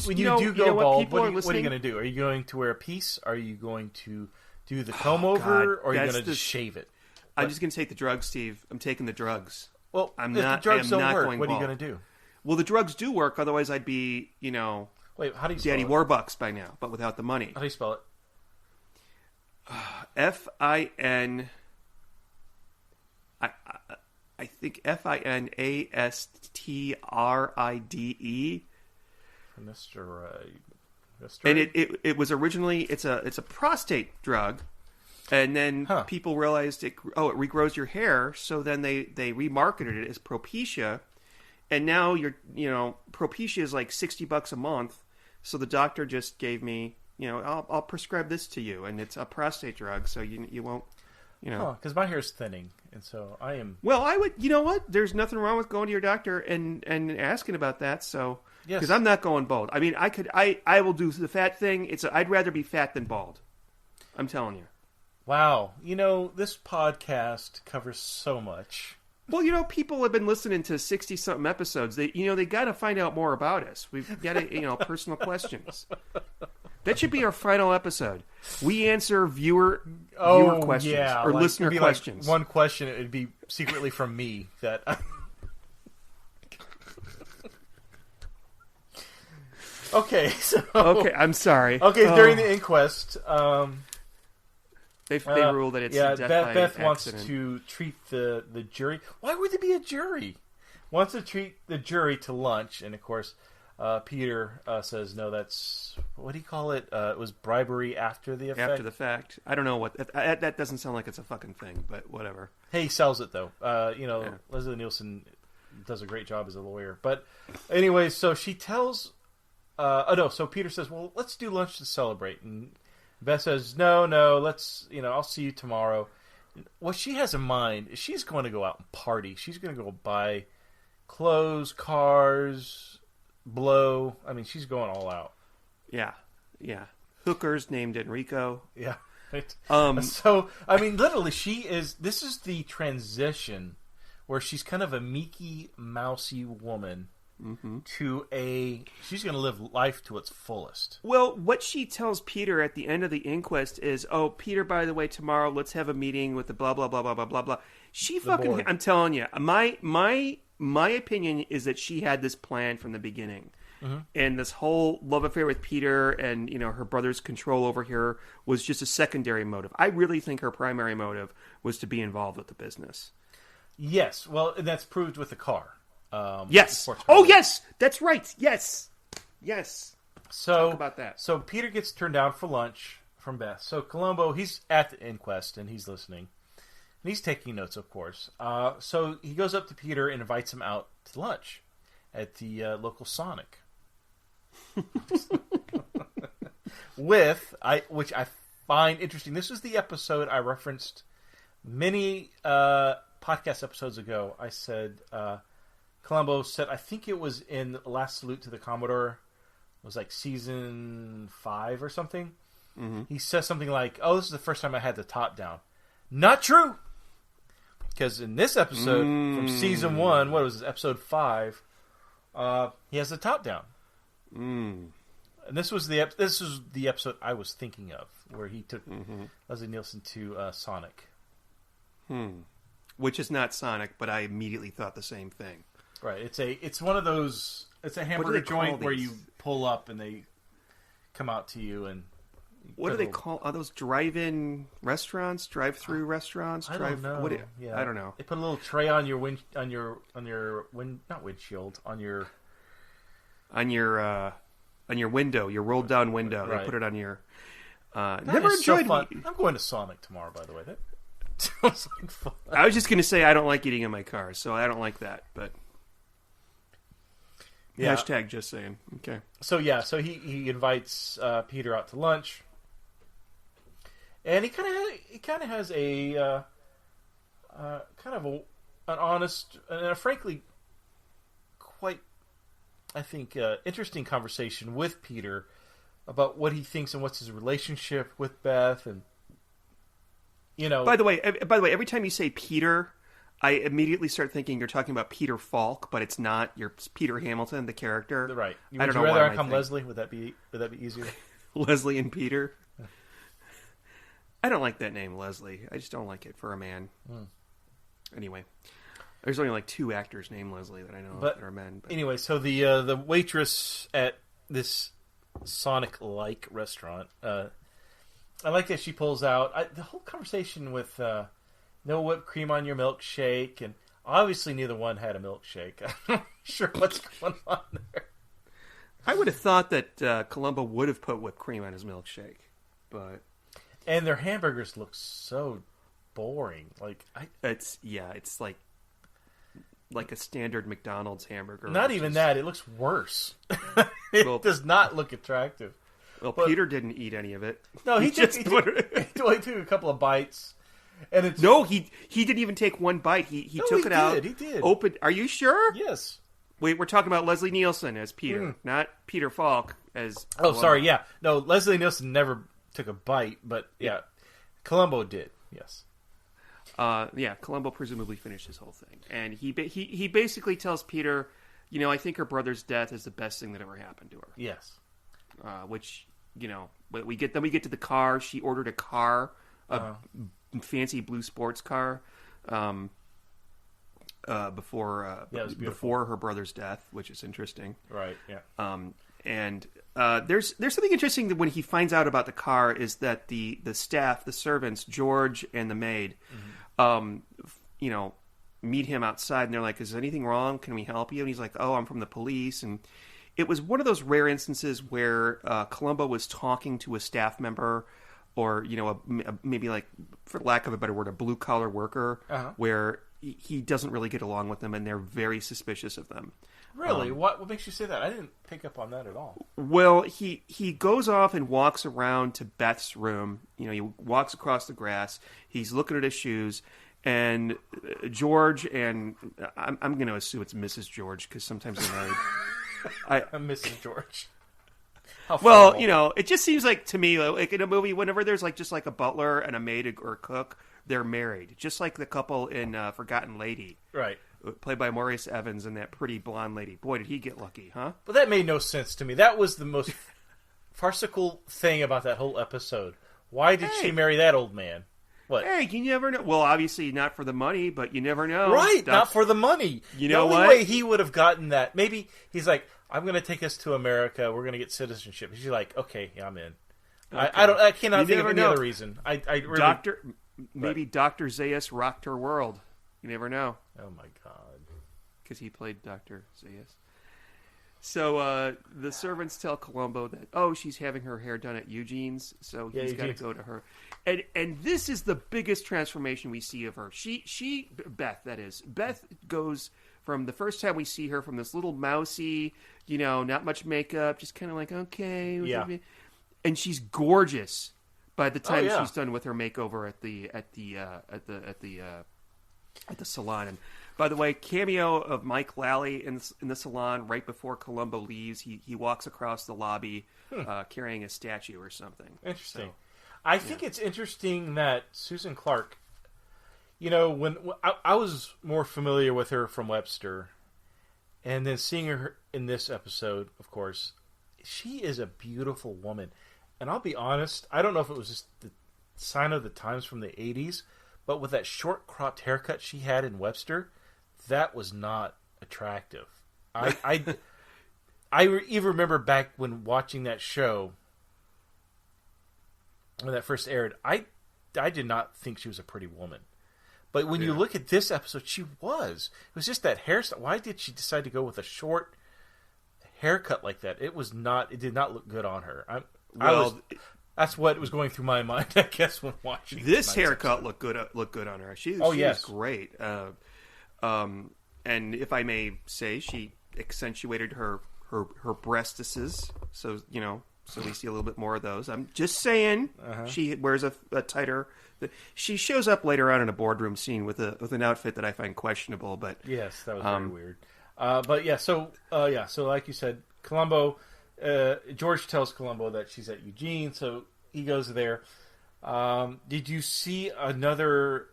When you do go bald, what are you going to do? Are you going to wear a piece? Are you going to do the comb over, or are you going to just shave it? I'm just going to take the drugs, Steve. I'm taking the drugs. Well, if the drugs don't work, what are you going to do? Well, the drugs do work. Otherwise, I'd be, Wait, how do you spell Daddy it? Warbucks by now, but without the money. How do you spell it? F-I-N... I think Finasteride. And it was originally it's a prostate drug, and then people realized it regrows your hair, so then they remarketed it as Propecia, and now Propecia is like $60 a month, so the doctor just gave me I'll prescribe this to you, and it's a prostate drug, so you won't because my hair is thinning, and so I am. Well, I would. You know what? There's nothing wrong with going to your doctor and asking about that. So, because I'm not going bald. I mean, I will do the fat thing. I'd rather be fat than bald. I'm telling you. Wow, this podcast covers so much. Well, people have been listening to 60-something episodes. They got to find out more about us. We've got to, personal questions. That should be our final episode. We answer viewer questions or listener questions. Like one question, it would be secretly from me. Okay, so I'm sorry. Okay, during the inquest, they rule that it's death by Beth accident. wants to treat the jury. Why would there be a jury? Wants to treat the jury to lunch, and of course, Peter says no. That's what do you call it? It was bribery after the effect. After the fact, I don't know what that doesn't sound like it's a fucking thing, but whatever. Hey, he sells it though. Leslie Nielsen does a great job as a lawyer. But anyway, so she tells. So Peter says, "Well, let's do lunch to celebrate," and Beth says, "No, let's. I'll see you tomorrow." What she has in mind is she's going to go out and party. She's going to go buy clothes, cars, blow. I mean, she's going all out. Yeah. Hookers named Enrico. Yeah. Right. So, I mean, literally, this is the transition where she's kind of a meeky, mousy woman to she's going to live life to its fullest. Well, what she tells Peter at the end of the inquest is, "Oh, Peter, by the way, tomorrow let's have a meeting with the blah blah blah blah blah blah blah." She fucking, I'm telling you, my opinion is that she had this plan from the beginning. And this whole love affair with Peter and her brother's control over her was just a secondary motive. I really think her primary motive was to be involved with the business. Yes, well, and that's proved with the car. Yes. Oh, yes. That's right. Yes. So talk about that. So Peter gets turned down for lunch from Beth. So Columbo, he's at the inquest and he's listening. And he's taking notes, of course. So he goes up to Peter and invites him out to lunch at the local Sonic. Which I find interesting. This was the episode I referenced many podcast episodes ago. I said, Columbo said, I think it was in Last Salute to the Commodore. It was like season 5 or something. Mm-hmm. He says something like, "Oh, this is the first time I had the top down." Not true, because in this episode from season 1, what was it, episode 5? He has the top down. And this was the episode I was thinking of, where he took Leslie Nielsen to Sonic. Which is not Sonic, but I immediately thought the same thing. Right. It's one of those. It's a hamburger joint where you pull up and they come out to you and. What do they call? Are those drive-in restaurants? Drive-through restaurants? I don't know. I don't know. They put a little tray on your not windshield, on your window, your rolled down window. Right. They put it on your. Never enjoyed. So I'm going to Sonic tomorrow, by the way. That sounds like fun. I was just going to say I don't like eating in my car, so I don't like that. But yeah. Hashtag just saying. Okay. So he invites Peter out to lunch. And he kind of has a an honest and a frankly quite, I think, interesting conversation with Peter about what he thinks and what's his relationship with Beth, and By the way, every time you say Peter, I immediately start thinking you're talking about Peter Falk, but it's not. You're Peter Hamilton, the character. Right. Would you rather I call Leslie? Would that be easier? Leslie and Peter. I don't like that name, Leslie. I just don't like it for a man. Anyway, there's only like 2 actors named Leslie that I know that are men. But... Anyway, so the waitress at this Sonic-like restaurant, I like that she pulls out the whole conversation with no whipped cream on your milkshake, and obviously neither one had a milkshake. I'm not sure what's going on there. I would have thought that Columbo would have put whipped cream on his milkshake, but. And their hamburgers look so boring. It's like a standard McDonald's hamburger. Not even that. It looks worse. It does not look attractive. Well, Peter didn't eat any of it. No, he took a couple of bites. And it's... No, he didn't even take one bite. He took it out. He did. Opened. Are you sure? Yes. Wait, we're talking about Leslie Nielsen as Peter, not Peter Falk as. Oh, sorry. Yeah, no. Leslie Nielsen never took a bite, but yeah, Columbo did. Yes. Columbo presumably finished his whole thing, and he basically tells Peter, I think her brother's death is the best thing that ever happened to her. Yes. Which we get to the car. She ordered a car, a fancy blue sports car, before her brother's death, which is interesting. Right. Yeah. And there's something interesting that when he finds out about the car is that the staff, the servants, George and the maid, meet him outside and they're like, "Is there anything wrong? Can we help you?" And he's like, "Oh, I'm from the police." And it was one of those rare instances where Columbo was talking to a staff member, or maybe, like, for lack of a better word, a blue collar worker, where he doesn't really get along with them and they're very suspicious of them. Really? What makes you say that? I didn't pick up on that at all. Well, he goes off and walks around to Beth's room. He walks across the grass. He's looking at his shoes. And George and... I'm going to assume it's Mrs. George, because sometimes they're married. I'm Mrs. George. Well, it just seems like, to me, like in a movie, whenever there's just a butler and a maid or a cook, they're married. Just like the couple in Forgotten Lady. Right. Played by Maurice Evans and that pretty blonde lady. Boy, did he get lucky, huh? But that made no sense to me. That was the most farcical thing about that whole episode. Why did she marry that old man? What? Hey, you never know. Well, obviously not for the money, but you never know. Right, not for the money. You know what? The only way he would have gotten that, maybe he's like, "I'm going to take us to America. We're going to get citizenship." She's like, "Okay, yeah, I'm in." Okay. I cannot think of any other reason. I really... Maybe Dr. Zaius rocked her world. You never know. Oh my God. Because he played Dr. Zaius. So the servants tell Columbo that she's having her hair done at Eugene's, so he's got to go to her. And this is the biggest transformation we see of her. Beth goes from the first time we see her from this little mousy, not much makeup, just kind of like okay, and she's gorgeous by the time she's done with her makeover at the salon. And by the way, cameo of Mike Lally in the salon right before Columbo leaves. He walks across the lobby carrying a statue or something. Interesting. I think it's interesting that Susan Clark, when I was more familiar with her from Webster, and then seeing her in this episode, of course, she is a beautiful woman. And I'll be honest, I don't know if it was just the sign of the times from the 80s, but with that short cropped haircut she had in Webster, that was not attractive. I even remember back when watching that show, when that first aired, I did not think she was a pretty woman. But when you look at this episode, she was. It was just that hairstyle. Why did she decide to go with a short haircut like that? It did not look good on her. That's what was going through my mind, I guess, when watching this haircut. Looked good on her. She was great. And if I may say, she accentuated her breastises. So so we see a little bit more of those. I'm just saying, she wears a tighter. She shows up later on in a boardroom scene with an outfit that I find questionable. But yes, that was very weird. But yeah, so like you said, Columbo. George tells Columbo that she's at Eugene, so he goes there. Did you see another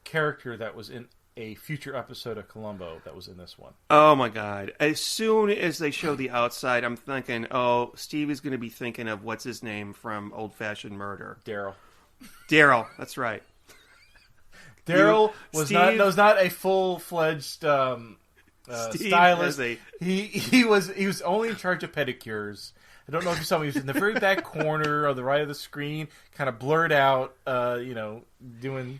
character that was in a future episode of Columbo that was in this one? Oh my God. As soon as they show the outside, I'm thinking, Steve is going to be thinking of what's his name from Old Fashioned Murder. Daryl, that's right. Daryl was not a full-fledged stylist. He was only in charge of pedicures. I don't know if you saw him. He was in the very back corner on the right of the screen, kind of blurred out, doing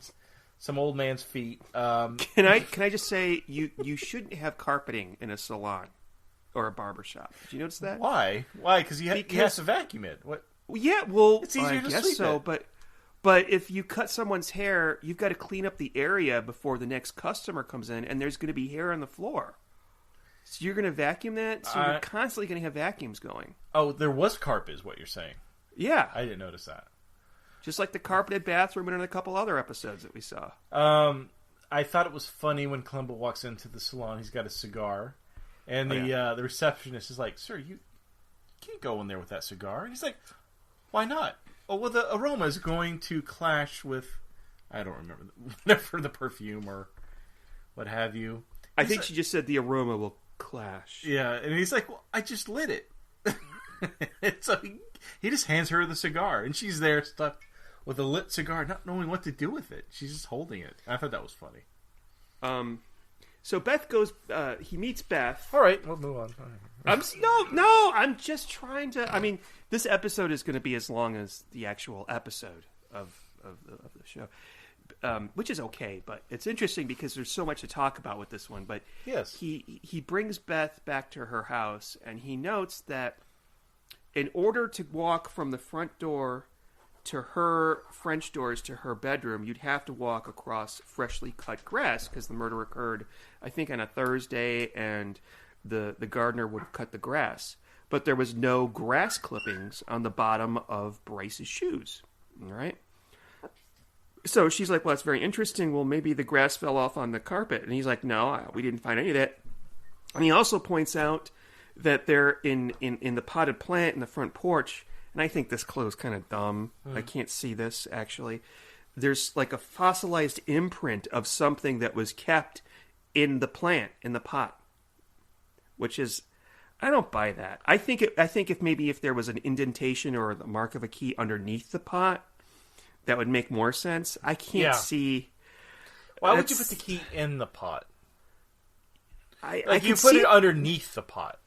some old man's feet. Can I just say you shouldn't have carpeting in a salon or a barber shop. Did you notice that? Why? Because he has to vacuum it. What? Yeah, well, it's easier to guess sweep so, it. But if you cut someone's hair, you've got to clean up the area before the next customer comes in, and there's going to be hair on the floor. So you're going to vacuum that? So you're constantly going to have vacuums going. Oh, there was carpet is what you're saying. Yeah. I didn't notice that. Just like the carpeted bathroom in a couple other episodes that we saw. I thought it was funny when Columbo walks into the salon. He's got a cigar. And the receptionist is like, "Sir, you can't go in there with that cigar." And he's like, "Why not?" "Oh, well, the aroma is going to clash with," I don't remember, whatever the perfume or what have you. I think she just said the aroma will clash. Yeah, and he's like, "Well, I just lit it." So he just hands her the cigar, and she's there stuck with a lit cigar, not knowing what to do with it. She's just holding it. I thought that was funny. So Beth goes. He meets Beth. All right, we'll move on. I'm just trying to. I mean, this episode is going to be as long as the actual episode of the show, which is okay. But it's interesting because there's so much to talk about with this one. But yes, he brings Beth back to her house, and he notes that in order to walk from the front door to her French doors to her bedroom, you'd have to walk across freshly cut grass because the murder occurred, I think, on a Thursday, and the gardener would have cut the grass. But there was no grass clippings on the bottom of Bryce's shoes. All right? So she's like, well, that's very interesting. Well, maybe the grass fell off on the carpet. And he's like, no, we didn't find any of that. And he also points out that they're in the potted plant in the front porch. And I think this clue is kind of dumb. I can't see this, actually. There's like a fossilized imprint of something that was kept in the plant, in the pot. Which is, I don't buy that. I think if there was an indentation or the mark of a key underneath the pot, that would make more sense. I can't see. Why would you put the key in the pot? I you put it underneath the pot.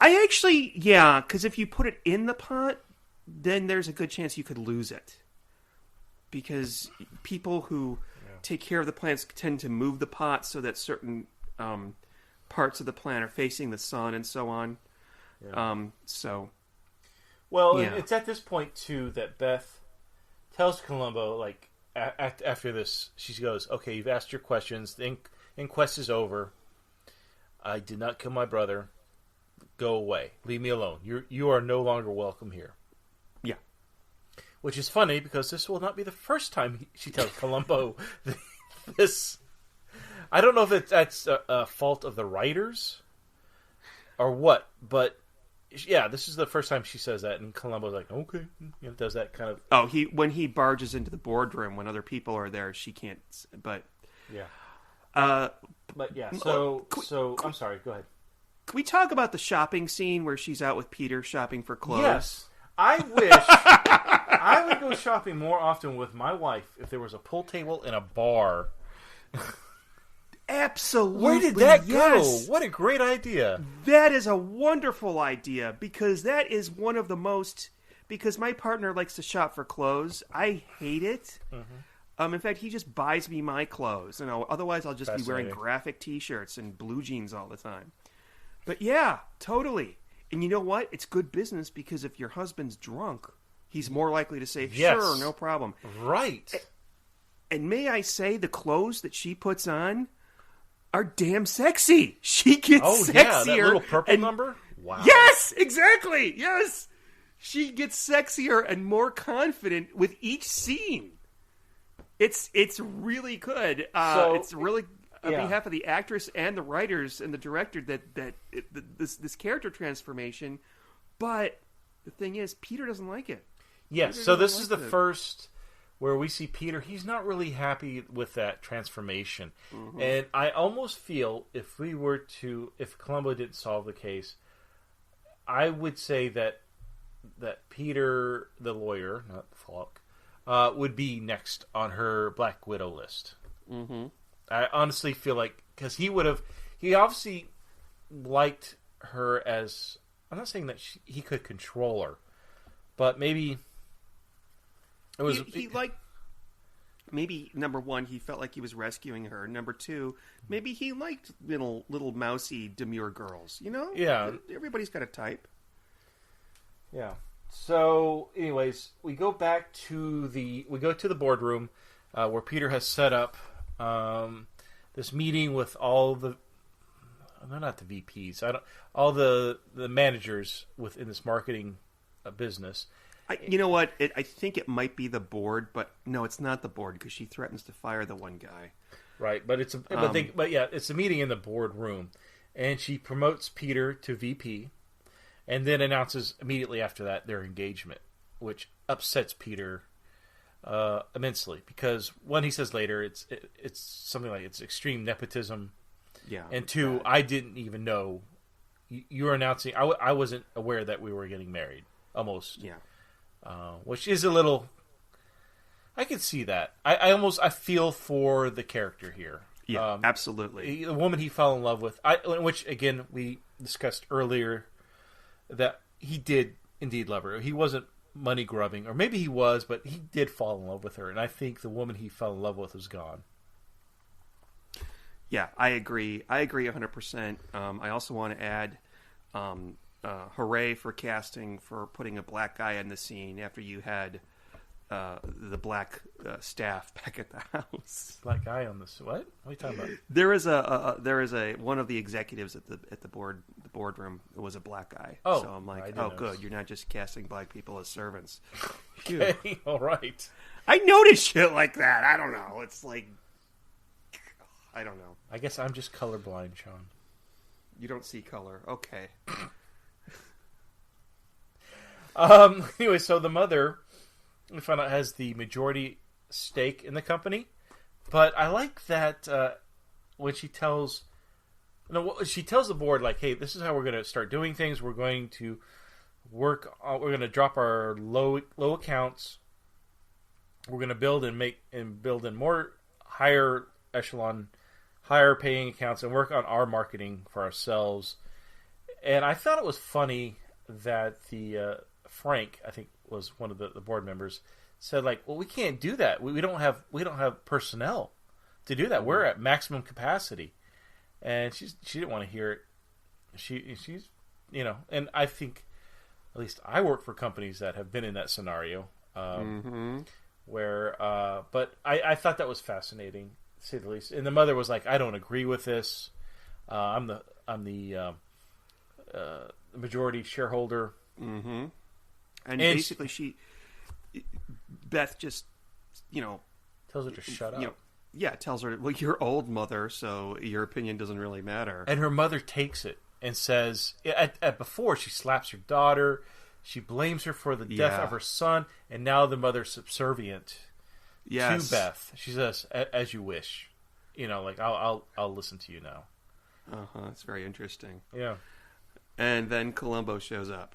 Because if you put it in the pot, then there's a good chance you could lose it. Because people who take care of the plants tend to move the pot so that certain parts of the planet are facing the sun and so on. Yeah. Yeah. And it's at this point too that Beth tells Columbo, like, after this, she goes, "Okay, you've asked your questions. The inquest is over. I did not kill my brother. Go away. Leave me alone. You are no longer welcome here." Yeah. Which is funny because this will not be the first time she tells Columbo this. I don't know if that's a fault of the writers or what, but yeah, this is the first time she says that, and Columbo's like, "Okay," does that kind of. Oh, when he barges into the boardroom when other people are there, she can't. But yeah. But yeah. So I'm sorry. Go ahead. Can we talk about the shopping scene where she's out with Peter shopping for clothes? Yes. I wish I would go shopping more often with my wife if there was a pool table in a bar. Absolutely. Where did that yes. go? What a great idea. That is a wonderful idea because that is one of the most... Because my partner likes to shop for clothes. I hate it. Mm-hmm. In fact, he just buys me my clothes. Otherwise, I'll just be wearing graphic T-shirts and blue jeans all the time. But yeah, totally. And you know what? It's good business because if your husband's drunk, he's more likely to say, "Sure, no problem." Right. And may I say, the clothes that she puts on are damn sexy. She gets sexier. Yeah, that little purple number? Wow. Yes, exactly. Yes. She gets sexier and more confident with each scene. It's really good. It's really on behalf of the actress and the writers and the director this character transformation. But the thing is, Peter doesn't like it. Yes, so this is the first where we see Peter. He's not really happy with that transformation. Mm-hmm. And I almost feel if Columbo didn't solve the case, I would say that Peter, the lawyer, not Falk, would be next on her Black Widow list. Mm-hmm. I honestly feel like, because he obviously liked her as, I'm not saying that he could control her, but maybe it was... He liked, maybe, number one, he felt like he was rescuing her. Number two, maybe he liked little mousy, demure girls. Yeah. Everybody's got a type. Yeah. So, anyways, we go to the boardroom where Peter has set up this meeting with all the, no, not the VPs, all the managers within this marketing business. You know what? I think it might be the board, but no, it's not the board because she threatens to fire the one guy. Right, but it's a meeting in the boardroom, and she promotes Peter to VP. And then announces immediately after that their engagement, which upsets Peter immensely because one, he says later it's something like it's extreme nepotism. Yeah. And two, I didn't even know you were announcing. I wasn't aware that we were getting married. Almost. Yeah. Which is a little. I can see that. I feel for the character here. Yeah, absolutely. The woman he fell in love with, which again we discussed earlier. That he did indeed love her. He wasn't money grubbing, or maybe he was, but he did fall in love with her. And I think the woman he fell in love with was gone. Yeah, I agree. 100%. I also want to add, hooray for casting for putting a black guy in the scene after you had the black staff back at the house. Black guy on this? What? What are you talking about? There is a one of the executives at the boardroom was a black guy. Oh, so I'm like, good. You're not just casting black people as servants. Okay, all right. I noticed shit like that. I don't know. It's like, I don't know. I guess I'm just colorblind, Sean. You don't see color. Okay. Anyway, so the mother, we found out, has the majority stake in the company, but I like that when she tells the board, like, hey, this is how we're going to start doing things. We're going to we're going to drop our low accounts. We're going to build in more higher echelon, higher paying accounts, and work on our marketing for ourselves. And I thought it was funny that the Frank, I think, was one of the board members, said, like, well, we can't do that. We don't have personnel to do that. We're at maximum capacity. and she didn't want to hear it. She's and I think at least I work for companies that have been in that scenario, where but I thought that was fascinating, to say the least. And the mother was like, I don't agree with this. I'm the majority shareholder. Mm-hmm. And basically Beth just, tells her to shut up. Tells her, well, you're old, mother, so your opinion doesn't really matter. And her mother takes it and says, before she slaps her daughter, she blames her for the death of her son, and now the mother's subservient to Beth. She says, as you wish. I'll listen to you now. Uh-huh, it's very interesting. Yeah. And then Columbo shows up.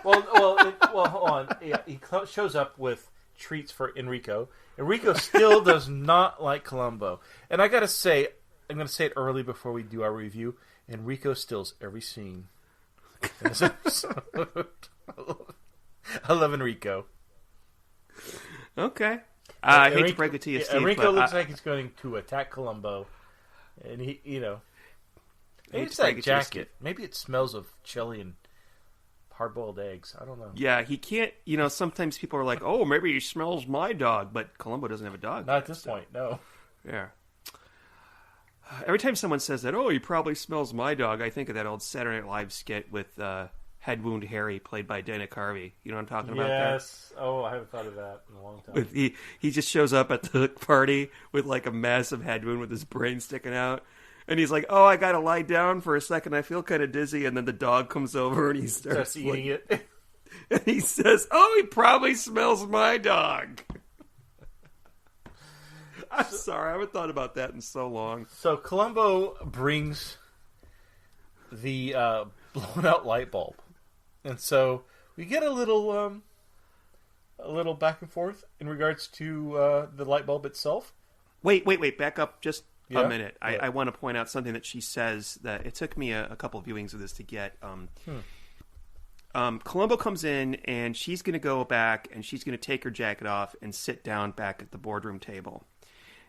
Well, hold on. Yeah, he shows up with treats for Enrico. Enrico still does not like Columbo. And I gotta say, I'm going to say it early before we do our review, Enrico steals every scene in this episode. I love Enrico. Okay. I hate to break it to you, Steve. Enrico looks like he's going to attack Columbo. And maybe it's that jacket. Maybe it smells of chili and hard-boiled eggs. I don't know. Yeah, he can't, sometimes people are like, oh, maybe he smells my dog, but Columbo doesn't have a dog. Not at this point, no. Yeah. Every time someone says that, oh, he probably smells my dog, I think of that old Saturday Night Live skit with Head Wound Harry, played by Dana Carvey. You know what I'm talking about there? Yes. Oh, I haven't thought of that in a long time. He just shows up at the party with like a massive head wound with his brain sticking out. And he's like, oh, I got to lie down for a second. I feel kind of dizzy. And then the dog comes over and he starts eating it. And he says, oh, he probably smells my dog. I'm sorry. I haven't thought about that in so long. So Columbo brings the blown out light bulb. And so we get a little back and forth in regards to the light bulb itself. Wait. Back up just a minute. I want to point out something that she says that it took me a couple of viewings of this to get. Columbo comes in and she's going to go back and she's going to take her jacket off and sit down back at the boardroom table.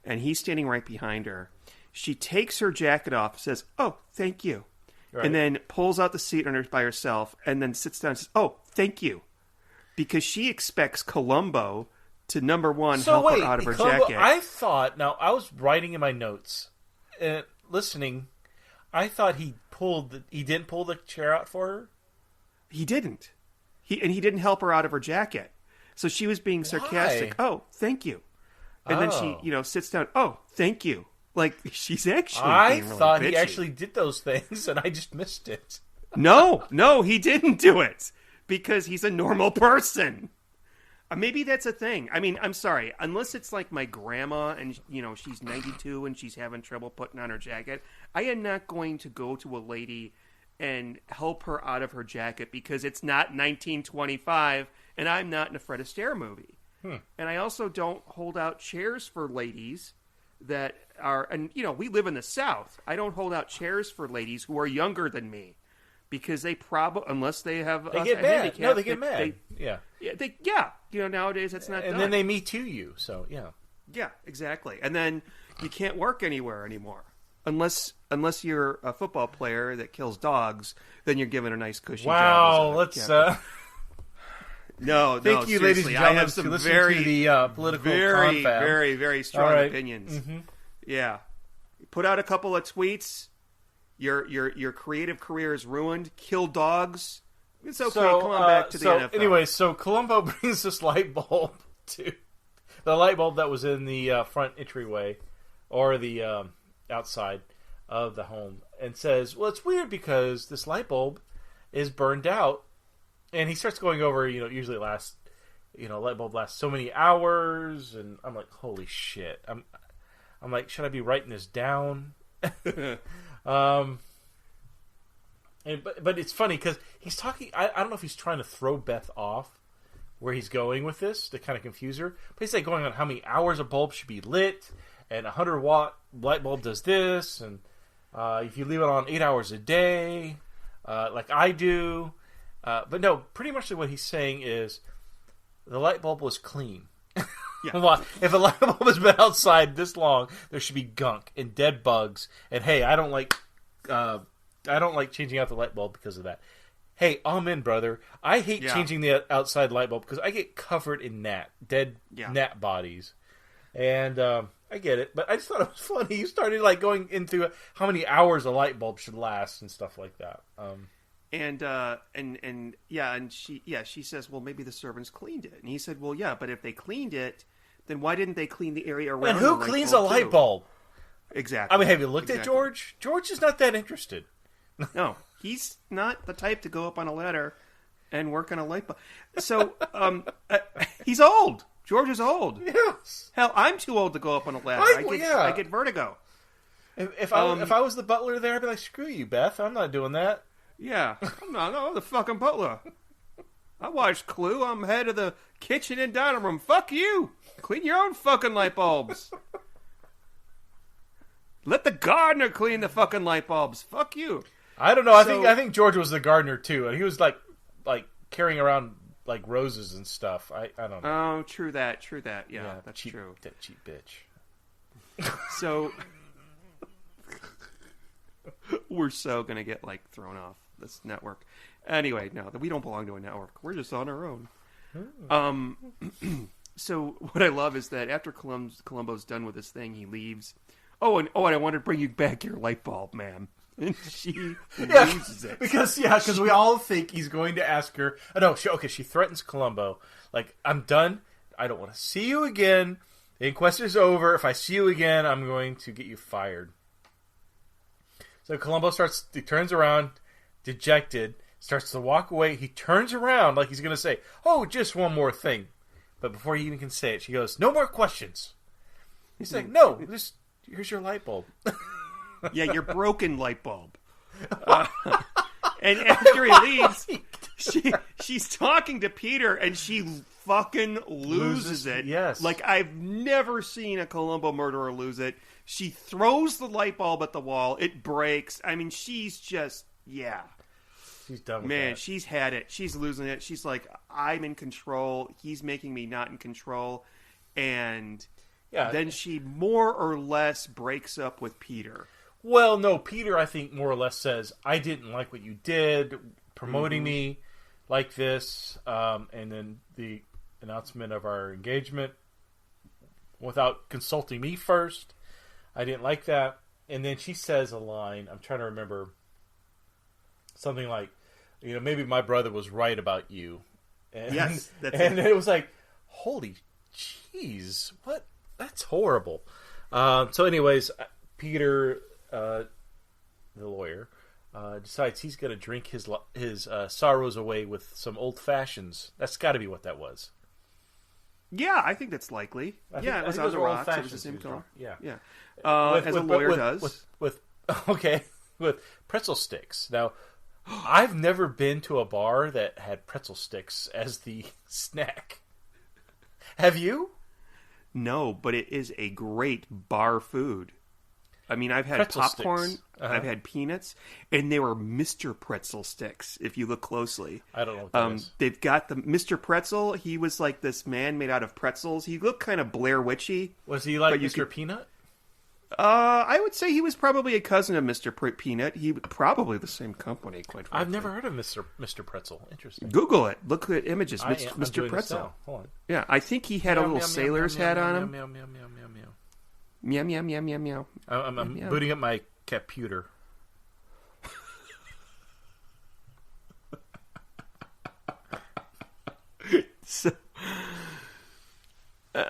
And he's standing right behind her. She takes her jacket off, says, oh, thank you. Right. And then pulls out the seat by herself and then sits down and says, oh, thank you. Because she expects Columbo to, number one, help her out of her jacket. I thought, now I was writing in my notes and listening, I thought he didn't pull the chair out for her? He didn't. He didn't help her out of her jacket. So she was being sarcastic. Why? Oh, thank you. And then she, sits down. Oh, thank you. Like, she's actually I being thought really bitchy. He actually did those things, and I just missed it. No, he didn't do it. Because he's a normal person. Maybe that's a thing. I mean, I'm sorry. Unless it's like my grandma and, she's 92 and she's having trouble putting on her jacket, I am not going to go to a lady and help her out of her jacket because it's not 1925 and I'm not in a Fred Astaire movie. And I also don't hold out chairs for ladies that are, and we live in the South. I don't hold out chairs for ladies who are younger than me because they probably, unless they have they get mad. No, they get mad. Nowadays it's not. And done. Then they me too you. So yeah, exactly. And then you can't work anywhere anymore unless you're a football player that kills dogs. Then you're given a nice cushy job. Wow, let's. No, thank you, ladies and gentlemen, I have some very, to the political very, confab. very, very strong opinions. Mm-hmm. Yeah, put out a couple of tweets. Your creative career is ruined. Kill dogs. It's okay. Come on back to the NFL. Anyway, so Columbo brings this light bulb to the light bulb that was in the front entryway or the outside of the home, and says, "Well, it's weird because this light bulb is burned out." And he starts going over, usually light bulb lasts so many hours, and I'm like, holy shit. I'm like, should I be writing this down? But it's funny because he's talking. I don't know if he's trying to throw Beth off where he's going with this to kind of confuse her. But he's like going on how many hours a bulb should be lit, and 100-watt light bulb does this, and if you leave it on 8 hours a day, like I do. But no, pretty much what he's saying is the light bulb was clean. Well, if a light bulb has been outside this long, there should be gunk and dead bugs. And hey, I don't like changing out the light bulb because of that. Hey, amen, brother. I hate changing the outside light bulb because I get covered in dead gnat bodies. And I get it, but I just thought it was funny. You started like going into how many hours a light bulb should last and stuff like that. And she says, well, maybe the servants cleaned it. And he said, well, yeah, but if they cleaned it, then why didn't they clean the area around? And who cleans a light bulb? Exactly. I mean, have you looked at George? George is not that interested. No, he's not the type to go up on a ladder and work on a light bulb. So he's old. George is old. Yes. Hell, I'm too old to go up on a ladder. I get vertigo. If I was the butler there, I'd be like, screw you, Beth. I'm not doing that. Yeah. I'm the fucking butler. I watched Clue. I'm head of the kitchen and dining room. Fuck you. Clean your own fucking light bulbs. Let the gardener clean the fucking light bulbs. Fuck you. I don't know. I think George was the gardener too, and he was like carrying around like roses and stuff. I don't know. Oh, true that. Yeah, that's cheap, true. That cheap bitch. So we're so gonna get like thrown off this network. Anyway, no, we don't belong to a network. We're just on our own. So what I love is that after Columbo's done with his thing, he leaves. And I want to bring you back your light bulb, ma'am. And she loses it. Because we all think he's going to ask her. She threatens Columbo. Like, I'm done. I don't want to see you again. The inquest is over. If I see you again, I'm going to get you fired. So Columbo he turns around, dejected, starts to walk away. He turns around like he's going to say, oh, just one more thing. But before he even can say it, she goes, no more questions. He's like, no, here's your light bulb. Yeah, your broken light bulb. And after he leaves, she's talking to Peter, and she fucking loses it. Yes. Like, I've never seen a Columbo murderer lose it. She throws the light bulb at the wall. It breaks. I mean, she's just, She's done with Man, that. she's had it. She's losing it. She's like, I'm in control. He's making me not in control. And then she more or less breaks up with Peter. Well, no, Peter, I think, more or less says, I didn't like what you did, promoting me like this, and then the announcement of our engagement without consulting me first. I didn't like that. And then she says a line, I'm trying to remember, something like, maybe my brother was right about you. And, yes, that's and it. it was like, holy jeez, what? That's horrible. So anyways, Peter, the lawyer, decides he's going to drink his sorrows away with some old fashions. That's got to be what that was. Yeah, I think that's likely. It was on the rocks. It was the same color. Yeah. As a lawyer does. With pretzel sticks. Now, I've never been to a bar that had pretzel sticks as the snack. Have you? No, but it is a great bar food. I mean, I've had pretzel popcorn, sticks. I've had peanuts, and they were Mr. Pretzel sticks, if you look closely. I don't know what that is. They've got the Mr. Pretzel. He was like this man made out of pretzels. He looked kind of Blair Witchy. Was he like Mr. Peanut? I would say he was probably a cousin of Mr. Peanut. He probably the same company, quite frankly. I've never heard of Mr. Pretzel. Interesting. Google it. Look at images. I'm Mr. Pretzel. Hold on. Yeah, I think he had a little sailor's hat on him. Meow, meow, meow, meow, meow. Meow, meow, meow, meow, meow. I'm booting up my computer. So, all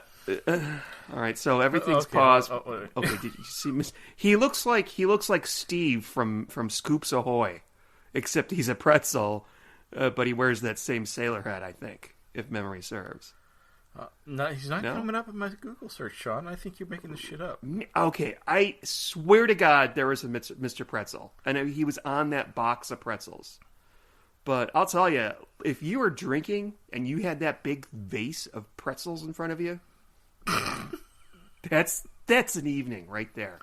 right, so everything's paused. Okay, did you see? He looks like Steve from Scoops Ahoy, except he's a pretzel, but he wears that same sailor hat, I think, if memory serves. No, he's not coming up in my Google search, Sean. I think you're making this shit up. Okay, I swear to God there was a Mr. Pretzel, and he was on that box of pretzels. But I'll tell you, if you were drinking and you had that big vase of pretzels in front of you, that's an evening right there.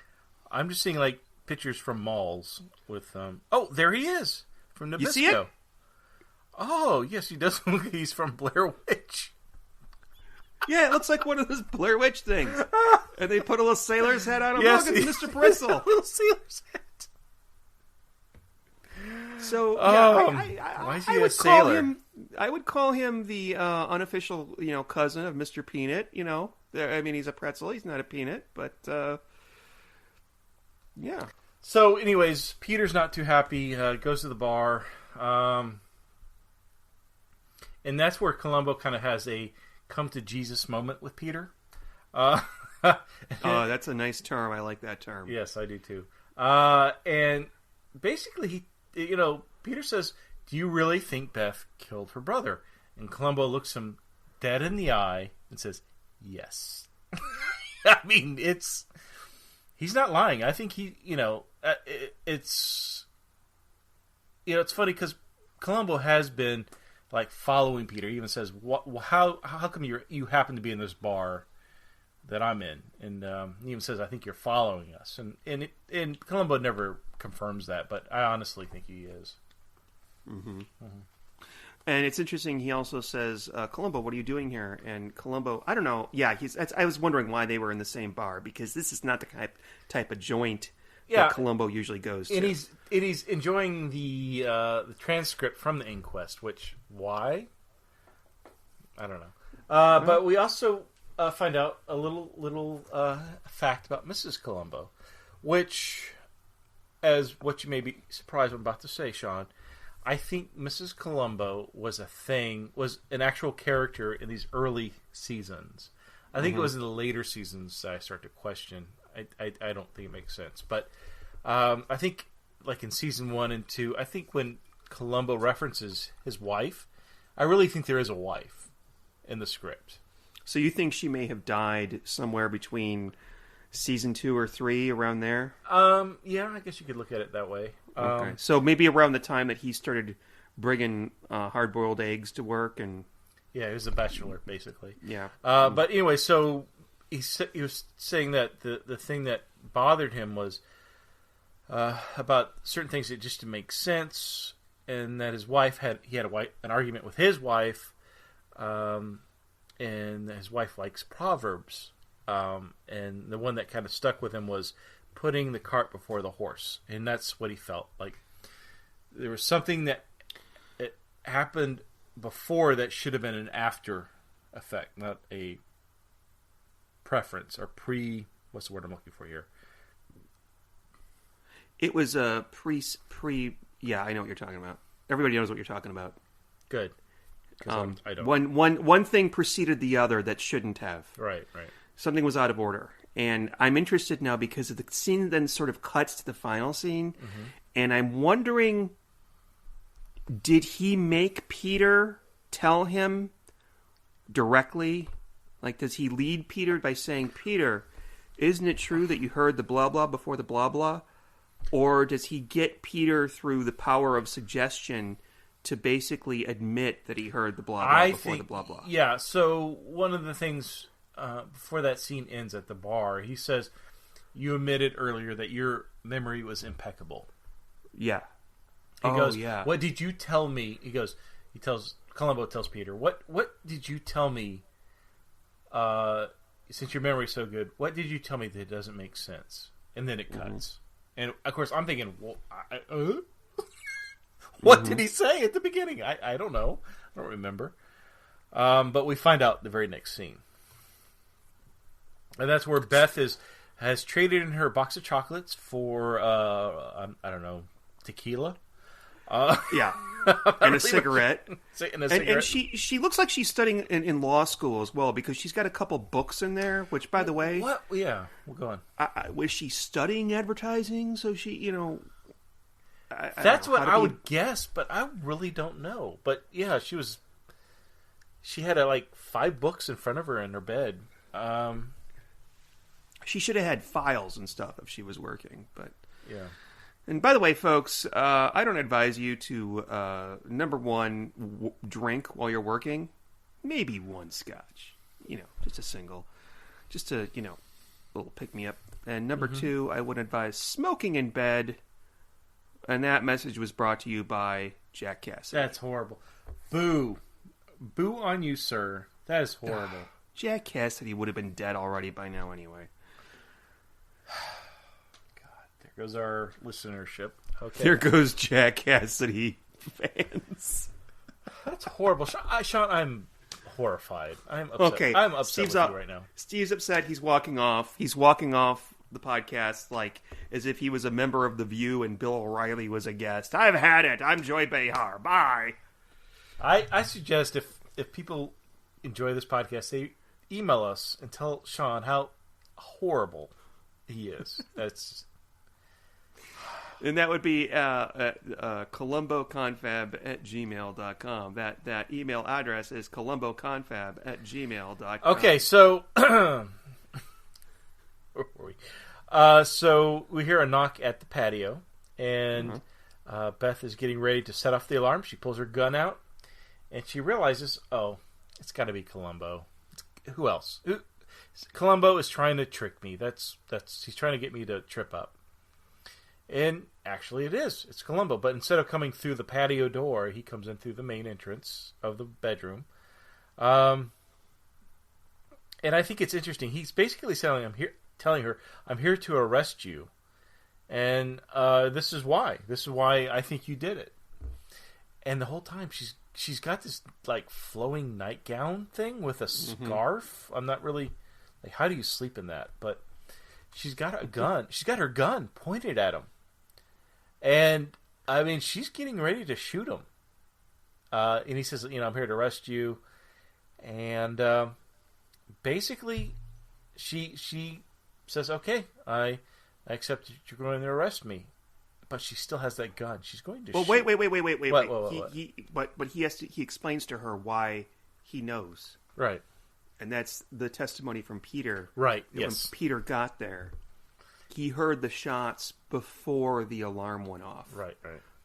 I'm just seeing like pictures from malls with Oh, there he is from Nabisco. You see it? Oh, yes, he does look. He's from Blair Witch. Yeah, it looks like one of those Blair Witch things. And they put a little sailor's hat on him. Yes, Look, it's Mr. Bristle. Little sailor's hat. So, why is he a sailor? I would call him the unofficial, cousin of Mr. Peanut. I mean, he's a pretzel. He's not a peanut, but yeah. So, anyways, Peter's not too happy. Goes to the bar, and that's where Columbo kind of has a come to Jesus moment with Peter. That's a nice term. I like that term. Yes, I do too. And basically, Peter says, "Do you really think Beth killed her brother?" And Columbo looks him dead in the eye and says, "Yes." I mean, he's not lying. I think it's funny because Columbo has been like following Peter. He even says, how come you happen to be in this bar that I'm in?" And he even says, "I think you're following us." And Columbo never confirms that, but I honestly think he is. Mm-hmm. Mm-hmm. And it's interesting. He also says, "Columbo, what are you doing here?" And Columbo, I don't know. Yeah, I was wondering why they were in the same bar because this is not the type of joint that Columbo usually goes to. And he's enjoying the transcript from the inquest. Which why? I don't know. But we also find out a little fact about Mrs. Columbo, which, as what you may be surprised I'm about to say, Sean. I think Mrs. Columbo was an actual character in these early seasons. I think it was in the later seasons that I start to question. I don't think it makes sense. But I think, like in season 1 and 2, I think when Columbo references his wife, I really think there is a wife in the script. So you think she may have died somewhere between season 2 or 3, around there? Yeah, I guess you could look at it that way. Okay. So maybe around the time that he started bringing hard-boiled eggs to work, and yeah, he was a bachelor basically. Yeah. But anyway, so he was saying that the thing that bothered him was about certain things that just didn't make sense, and that his wife had an argument with his wife, and his wife likes proverbs, and the one that kind of stuck with him was putting the cart before the horse, and that's what he felt like. There was something that happened before that should have been an after effect, not a preference or what's the word I'm looking for here? It was a yeah, I know what you're talking about. Everybody knows what you're talking about. Good. I don't. One thing preceded the other that shouldn't have. Right. Something was out of order. And I'm interested now because of the scene then sort of cuts to the final scene. Mm-hmm. And I'm wondering, did he make Peter tell him directly? Like, does he lead Peter by saying, "Peter, isn't it true that you heard the blah blah before the blah blah?" Or does he get Peter through the power of suggestion to basically admit that he heard the blah blah before the blah blah? Yeah, so one of the things... before that scene ends at the bar, he says, "You admitted earlier that your memory was impeccable." Yeah. He goes, "What did you tell me?" Columbo tells Peter, "What did you tell me? Since your memory's so good, what did you tell me that doesn't make sense?" And then it cuts, and of course I'm thinking, "Well, what did he say at the beginning? I don't know. I don't remember." But we find out the very next scene. And that's where Beth has traded in her box of chocolates for, I don't know, tequila? Yeah. And a cigarette. And she looks like she's studying in law school as well, because she's got a couple books in there, which, by the way... What? Yeah, we'll go on. Was she studying advertising? So she, That's what I would guess, but I really don't know. But, yeah, she had, 5 books in front of her in her bed. She should have had files and stuff if she was working, but... Yeah. And by the way, folks, I don't advise you to, number one, drink while you're working. Maybe one scotch. Just a single. Just a, little pick-me-up. And number two, I would advise smoking in bed. And that message was brought to you by Jack Cassidy. That's horrible. Boo. Boo on you, sir. That is horrible. Jack Cassidy would have been dead already by now anyway. God, there goes our listenership. Okay. There goes Jack Cassidy fans. That's horrible. Sean, I'm horrified. I'm upset. Okay, I'm upset Steve's with you right now. Steve's upset. He's walking off. He's walking off the podcast like as if he was a member of The View and Bill O'Reilly was a guest. I've had it. I'm Joy Behar. Bye. I suggest if people enjoy this podcast, they email us and tell Sean how horrible he is. That's and that would be columboconfab@gmail.com. That email address is columboconfab@gmail.com. okay. So where were we? So we hear a knock at the patio, and Beth is getting ready to set off the alarm. She pulls her gun out, and she realizes, oh, it's got to be Columbo. Who else? Columbo is trying to trick me. He's trying to get me to trip up. And actually, it is. It's Columbo. But instead of coming through the patio door, he comes in through the main entrance of the bedroom. And I think it's interesting. He's basically telling her, "I'm here to arrest you, and this is why. This is why I think you did it." And the whole time, she's got this like flowing nightgown thing with a scarf. I'm not really like, how do you sleep in that? But she's got a gun. She's got her gun pointed at him. And, I mean, she's getting ready to shoot him. And he says, I'm here to arrest you. And basically, she says, okay, I accept that you're going to arrest me. But she still has that gun. She's going to shoot. Wait. What? But he explains to her why he knows. Right. And that's the testimony from Peter. Right, When yes. Peter got there, he heard the shots before the alarm went off. Right.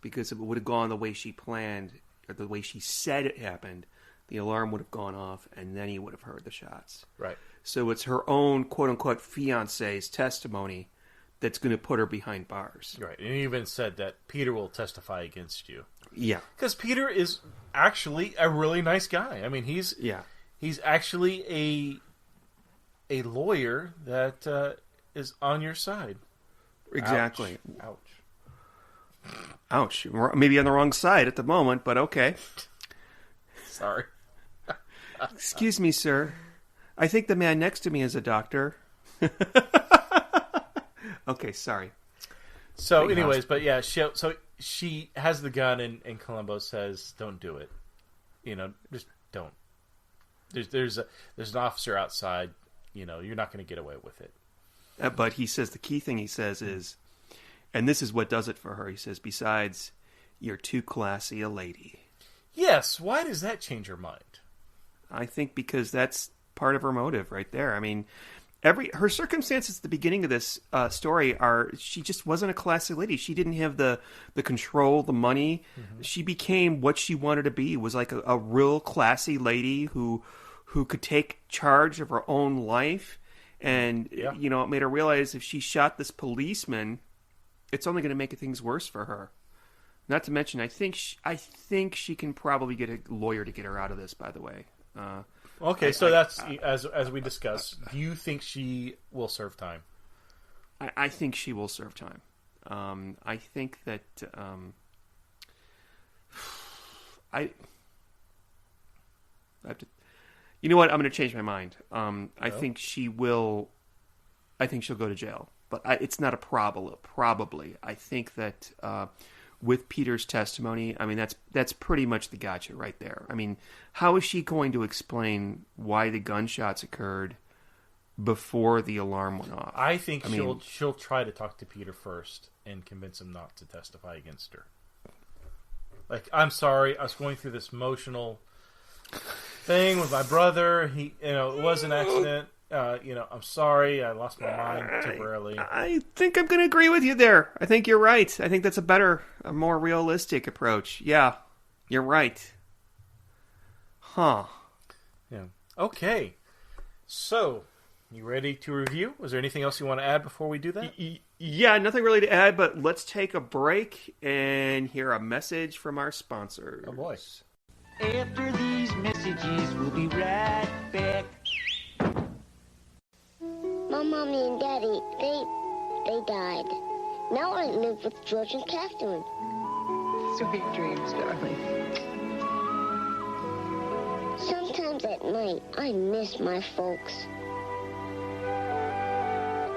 Because if it would have gone the way she planned, or the way she said it happened, the alarm would have gone off, and then he would have heard the shots. Right. So it's her own quote-unquote fiancé's testimony that's going to put her behind bars. Right. And he even said that Peter will testify against you. Yeah. Because Peter is actually a really nice guy. I mean, he's actually a lawyer that is on your side. Exactly. Ouch. Maybe on the wrong side at the moment, but okay. Sorry. Excuse me, sir. I think the man next to me is a doctor. Okay, sorry. So, anyways, but yeah, she has the gun, and Columbo says, "Don't do it. Just don't." There's an officer outside. You're not going to get away with it. But he says the key thing he says is, and this is what does it for her. He says, "Besides, you're too classy a lady." Yes. Why does that change her mind? I think because that's part of her motive right there. I mean, her circumstances at the beginning of this story are she just wasn't a classy lady. She didn't have the control, the money. Mm-hmm. She became what she wanted to be. Was like a real classy lady who could take charge of her own life. And it made her realize if she shot this policeman, it's only going to make things worse for her. Not to mention, I think she can probably get a lawyer to get her out of this. By the way. Okay, so that's as we discussed. Do you think she will serve time? I think she will serve time. I think that I have to. You know what? I'm going to change my mind. I think she will. I think she'll go to jail, but it's not a problem. Probably, I think that with Peter's testimony, I mean that's pretty much the gotcha right there. I mean, how is she going to explain why the gunshots occurred before the alarm went off? I think she'll try to talk to Peter first and convince him not to testify against her. Like, I'm sorry, I was going through this emotional thing with my brother. He, it was an accident. I'm sorry, I lost my mind temporarily. I think I'm going to agree with you there. I think you're right. I think that's a more realistic approach. Yeah, you're right. Huh. Yeah. Okay. So, you ready to review? Was there anything else you want to add before we do that? Yeah, nothing really to add, but let's take a break and hear a message from our sponsors. Oh, boy. After these messages, we'll be right back. they died. Now I live with George and Catherine. Sweet dreams, darling. Sometimes at night, I miss my folks.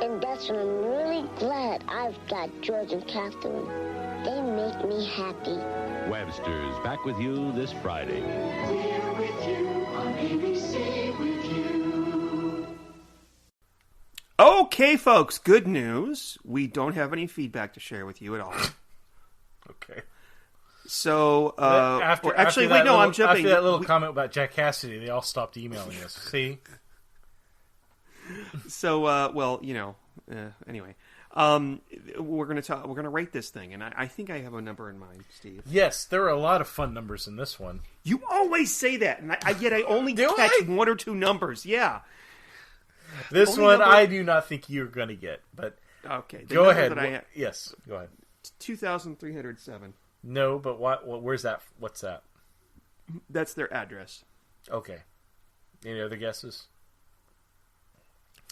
And that's when I'm really glad I've got George and Catherine. They make me happy. Webster's back with you this Friday. We're with you on ABC with you. Okay, folks, good news. We don't have any feedback to share with you at all. Okay. So, I'm jumping. After that little comment about Jack Cassidy, they all stopped emailing us. See? So, anyway, we're gonna rate this thing, and I think I have a number in mind, Steve. Yes, there are a lot of fun numbers in this one. You always say that, and yet I only catch one or two numbers. Yeah. This one I do not think you're going to get, but okay. Go ahead. Yes, go ahead. 2,307. No, but where's that? What's that? That's their address. Okay. Any other guesses?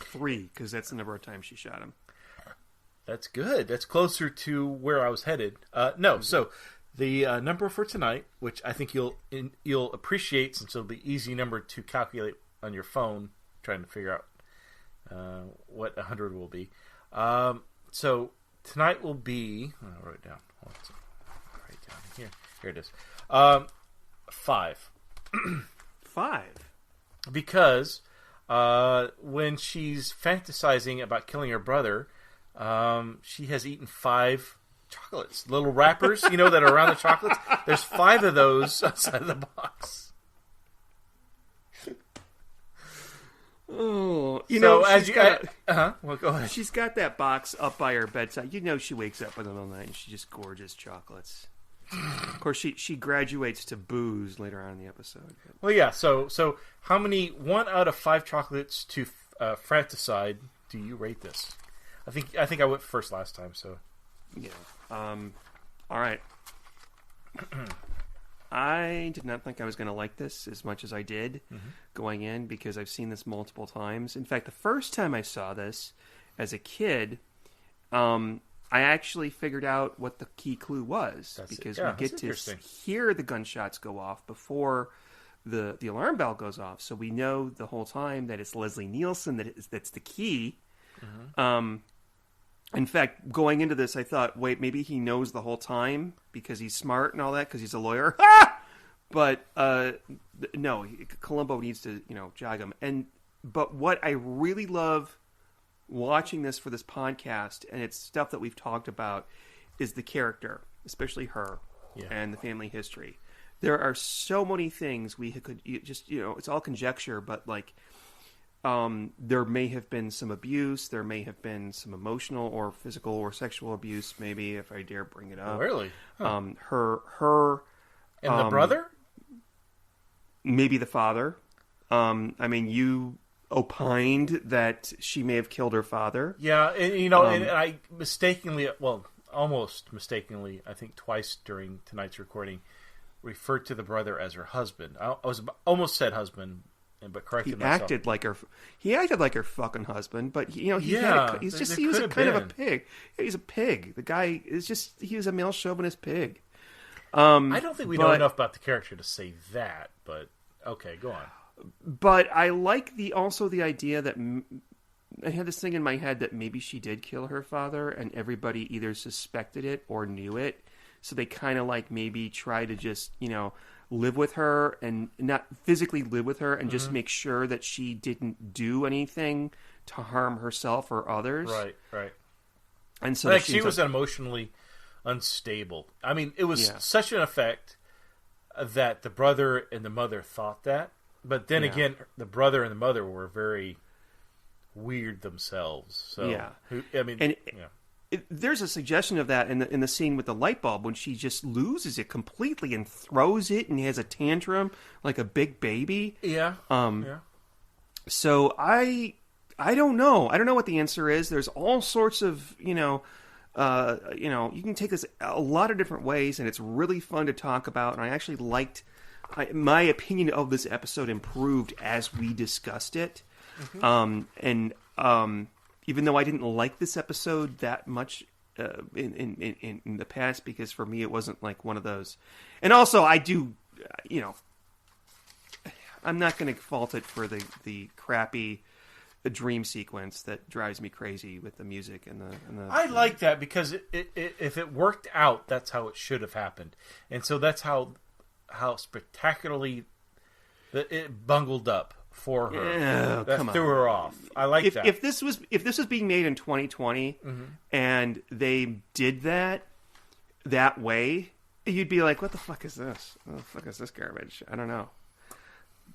3, because that's the number of times she shot him. That's good. That's closer to where I was headed. No, so the number for tonight, which I think you'll appreciate, since it'll be an easy number to calculate on your phone, trying to figure out what 100 will be. So tonight will be. I wrote it down. Right down here. Here it is. 5. 5. Because when she's fantasizing about killing her brother, she has eaten 5 chocolates, little wrappers, that are around the chocolates. There's 5 of those outside of the box. Oh, well, go ahead. She's got that box up by her bedside. She wakes up in the middle of the night and she just gorges chocolates. Of course, she graduates to booze later on in the episode. Well, yeah. So how many 1 out of 5 chocolates to fratricide do you rate this? I think I went first last time. So yeah. All right. I did not think I was going to like this as much as I did going in, because I've seen this multiple times. In fact, the first time I saw this as a kid, I actually figured out what the key clue was, because we get to hear the gunshots go off before the alarm bell goes off. So we know the whole time that it's Leslie Nielsen that's the key. In fact, going into this, I thought, wait, maybe he knows the whole time because he's smart and all that, because he's a lawyer. But no, Columbo needs to, jog him. But what I really love watching this for this podcast, and it's stuff that we've talked about, is the character, especially her, and the family history. There are so many things we could just, it's all conjecture, but like, there may have been some abuse. There may have been some emotional or physical or sexual abuse, maybe, if I dare bring it up. Oh, really? Huh. Her and the brother? Maybe the father. You opined that she may have killed her father. Yeah, and I almost mistakenly, I think twice during tonight's recording, referred to the brother as her husband. I almost said husband, but corrected myself. He acted like her fucking husband, but he was a kind of a pig. Yeah, he's a pig. The guy he was a male chauvinist pig. I don't think we know enough about the character to say that, but okay, go on. But I like the idea that I had this thing in my head that maybe she did kill her father, and everybody either suspected it or knew it. So they kind of maybe try to just, live with her, and not physically live with her, and just make sure that she didn't do anything to harm herself or others. Right. And so she was emotionally unstable. It was such an effect that the brother and the mother thought that. But then again, the brother and the mother were very weird themselves. So, there's a suggestion of that in the scene with the light bulb, when she just loses it completely and throws it and has a tantrum like a big baby. Yeah. So I don't know. I don't know what the answer is. There's all sorts of, you can take this a lot of different ways, and it's really fun to talk about. And I actually liked my opinion of this episode improved as we discussed it. even though I didn't like this episode that much in the past, because for me it wasn't like one of those. And also, I do, I'm not going to fault it for the crappy dream sequence that drives me crazy with the music and the. I like that because if it worked out, that's how it should have happened, and so that's how spectacularly it bungled up for her. That threw her off. I like that. If this was being made in 2020 and they did that way, you'd be like, "What the fuck is this? What the fuck is this garbage?" I don't know.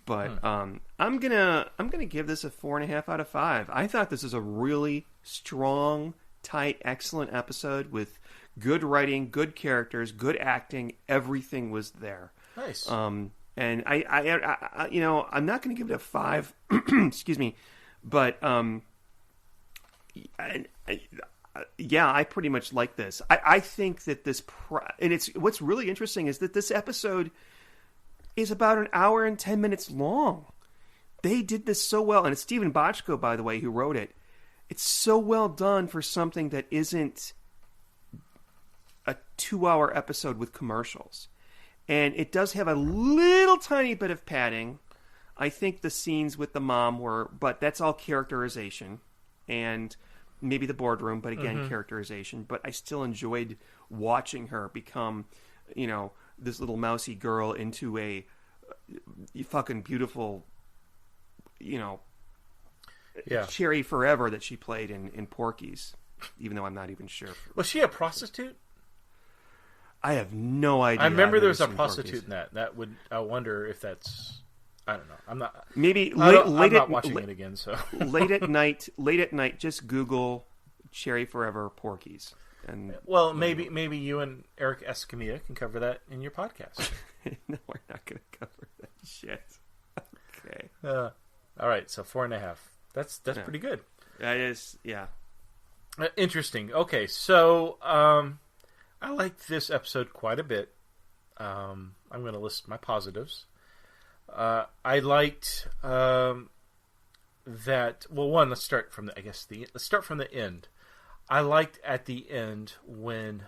But I'm gonna give this a 4.5 out of 5. I thought this was a really strong, tight, excellent episode with good writing, good characters, good acting. Everything was there. Nice. And I I'm not gonna give it a 5. Excuse me, but I pretty much like this. I think that this and it's what's really interesting is that this episode is about an hour and 10 minutes long. They did this so well. And it's Stephen Bochco, by the way, who wrote it. It's so well done for something that isn't a 2-hour episode with commercials. And it does have a little tiny bit of padding. I think the scenes with the mom but that's all characterization. And maybe the boardroom, but again, characterization. But I still enjoyed watching her become, this little mousy girl into a fucking beautiful, Cherry Forever that she played in Porky's, even though I'm not even sure. Was she a prostitute? I have no idea. I remember there was a prostitute in that. I wonder if that's. I don't know. I'm not. Maybe I'm not watching it again. So late at night, just Google Cherry Forever Porky's. And, maybe you and Eric Escamilla can cover that in your podcast. No, we're not going to cover that shit. Okay. All right, so 4.5. That's pretty good. That is, yeah. Interesting. Okay, so I liked this episode quite a bit. I'm going to list my positives. I liked that. Well, one. Let's start from the end. I liked at the end when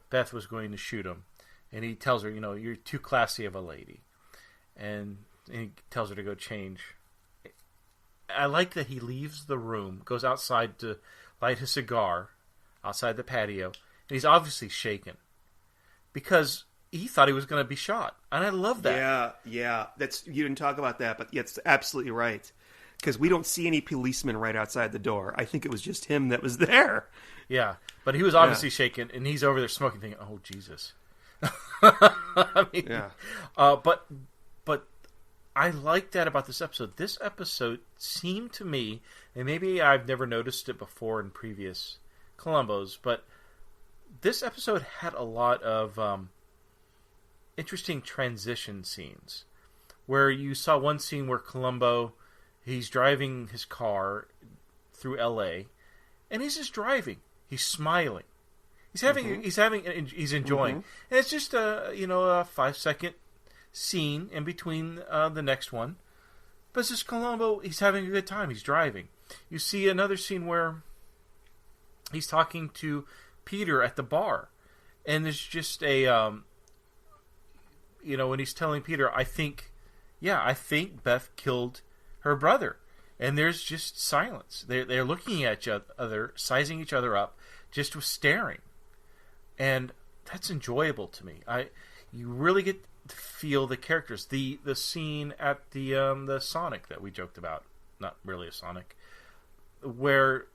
Beth was going to shoot him, and he tells her, you're too classy of a lady, and he tells her to go change. I like that he leaves the room, goes outside to light his cigar outside the patio, and he's obviously shaken because he thought he was going to be shot, and I love that. Yeah. You didn't talk about that, but it's absolutely right. Because we don't see any policemen right outside the door. I think it was just him that was there. Yeah, but he was obviously shaken, and he's over there smoking, thinking, "Oh Jesus!" I mean, yeah. But I like that about this episode. This episode seemed to me, and maybe I've never noticed it before in previous Columbos, but this episode had a lot of interesting transition scenes, where you saw one scene where Columbo. He's driving his car through L.A. and he's just driving. He's smiling. He's enjoying. And it's just a 5-second scene in between the next one. But it's just Columbo. He's having a good time. He's driving. You see another scene where he's talking to Peter at the bar, and there's just a when he's telling Peter, I think Beth killed her brother, and there's just silence. They're looking at each other, sizing each other up, just with staring, and that's enjoyable to me. You really get to feel the characters. The scene at the Sonic that we joked about, not really a Sonic, where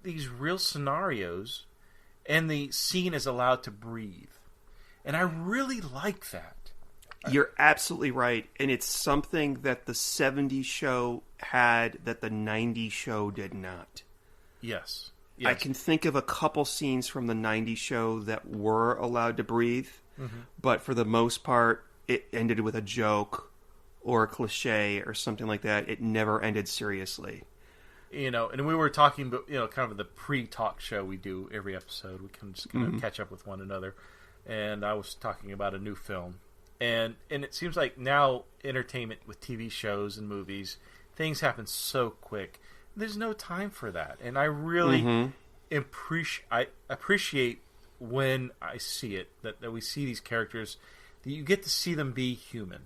these real scenarios, and the scene is allowed to breathe, and I really like that. You're absolutely right, and it's something that the 70s show had that the 90s show did not. Yes. I can think of a couple scenes from the 90s show that were allowed to breathe, but for the most part, it ended with a joke or a cliche or something like that. It never ended seriously. And we were talking about, kind of the pre-talk show we do every episode. We can just kind of catch up with one another, and I was talking about a new film. And it seems like now entertainment with TV shows and movies, things happen so quick. there's no time for that, and I really appreciate when I see it that we see these characters, that you get to see them be human.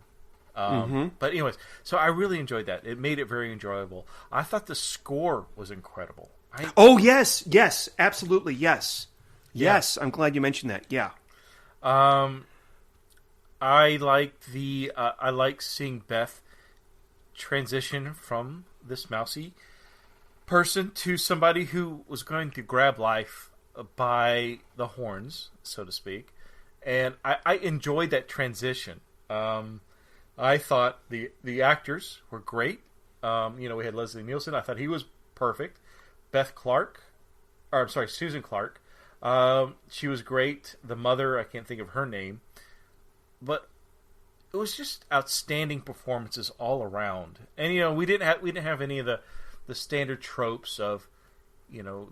But anyways, so I really enjoyed that. It made it very enjoyable. I thought the score was incredible. Oh yes, absolutely, yes. I'm glad you mentioned that. Yeah. I liked I like seeing Beth transition from this mousy person to somebody who was going to grab life by the horns, so to speak, and I enjoyed that transition. I thought the actors were great. We had Leslie Nielsen. I thought he was perfect. Susan Clark. She was great. The mother, I can't think of her name, but it was just outstanding performances all around. And we didn't have any of the standard tropes of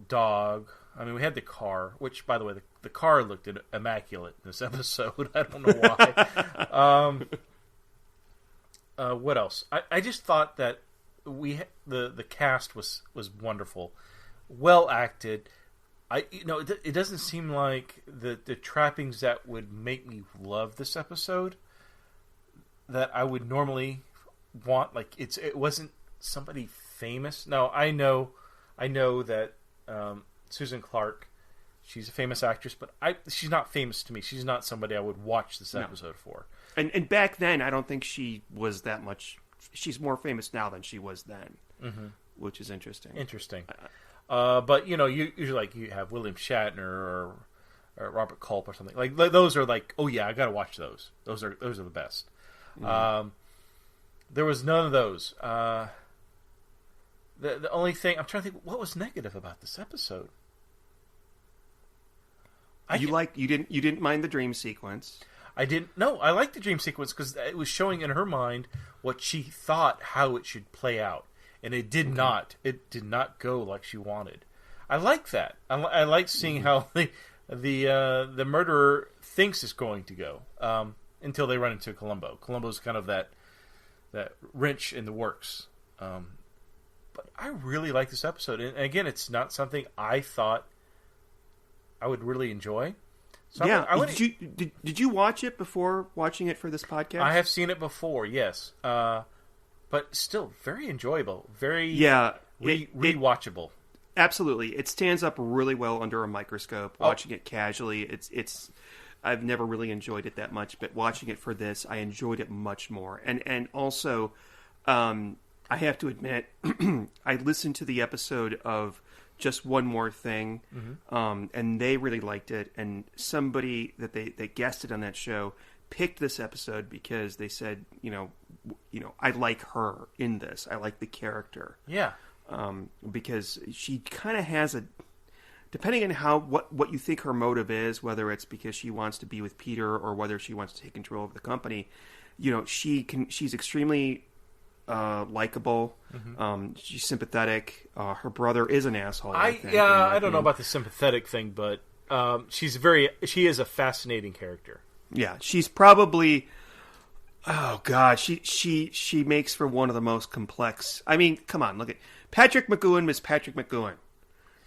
dog. I mean, we had the car, which, by the way, the car looked immaculate in this episode. I don't know why. What else? I just thought that the cast was wonderful, well acted. It doesn't seem like the trappings that would make me love this episode that I would normally want. Like it wasn't somebody famous. No, I know that Susan Clark, she's a famous actress, but she's not famous to me. She's not somebody I would watch this episode for. And back then, I don't think she was that much. She's more famous now than she was then, which is interesting. But you usually you have William Shatner or Robert Culp or something like those are like, oh yeah, I gotta watch those. Those are the best. There was none of those. The only thing I'm trying to think, what was negative about this episode? You didn't mind the dream sequence. I didn't. No, I liked the dream sequence because it was showing in her mind what she thought how it should play out, and it did not. It did not go like she wanted. I like that. I like seeing how the murderer thinks it's going to go until they run into Columbo. Columbo's kind of that wrench in the works. But I really like this episode, and again, it's not something I thought I would really enjoy. So yeah, did you watch it before watching it for this podcast? I have seen it before, yes, but still very enjoyable, very rewatchable. Absolutely, it stands up really well under a microscope. Watching it casually, it's. I've never really enjoyed it that much, but watching it for this, I enjoyed it much more. And also, I have to admit, I listened to the episode of Just One More Thing, and they really liked it. And somebody that they guested on that show picked this episode because they said, I like her in this. I like the character. Yeah. Because she kind of has depending on what you think her motive is, whether it's because she wants to be with Peter or whether she wants to take control of the company, she's extremely likable. She's sympathetic. Her brother is an asshole. I think, I don't know about the sympathetic thing, but she is a fascinating character. Yeah, she's probably. Oh God, she makes for one of the most complex. I mean, come on, look at Patrick McGoohan is Patrick McGoohan,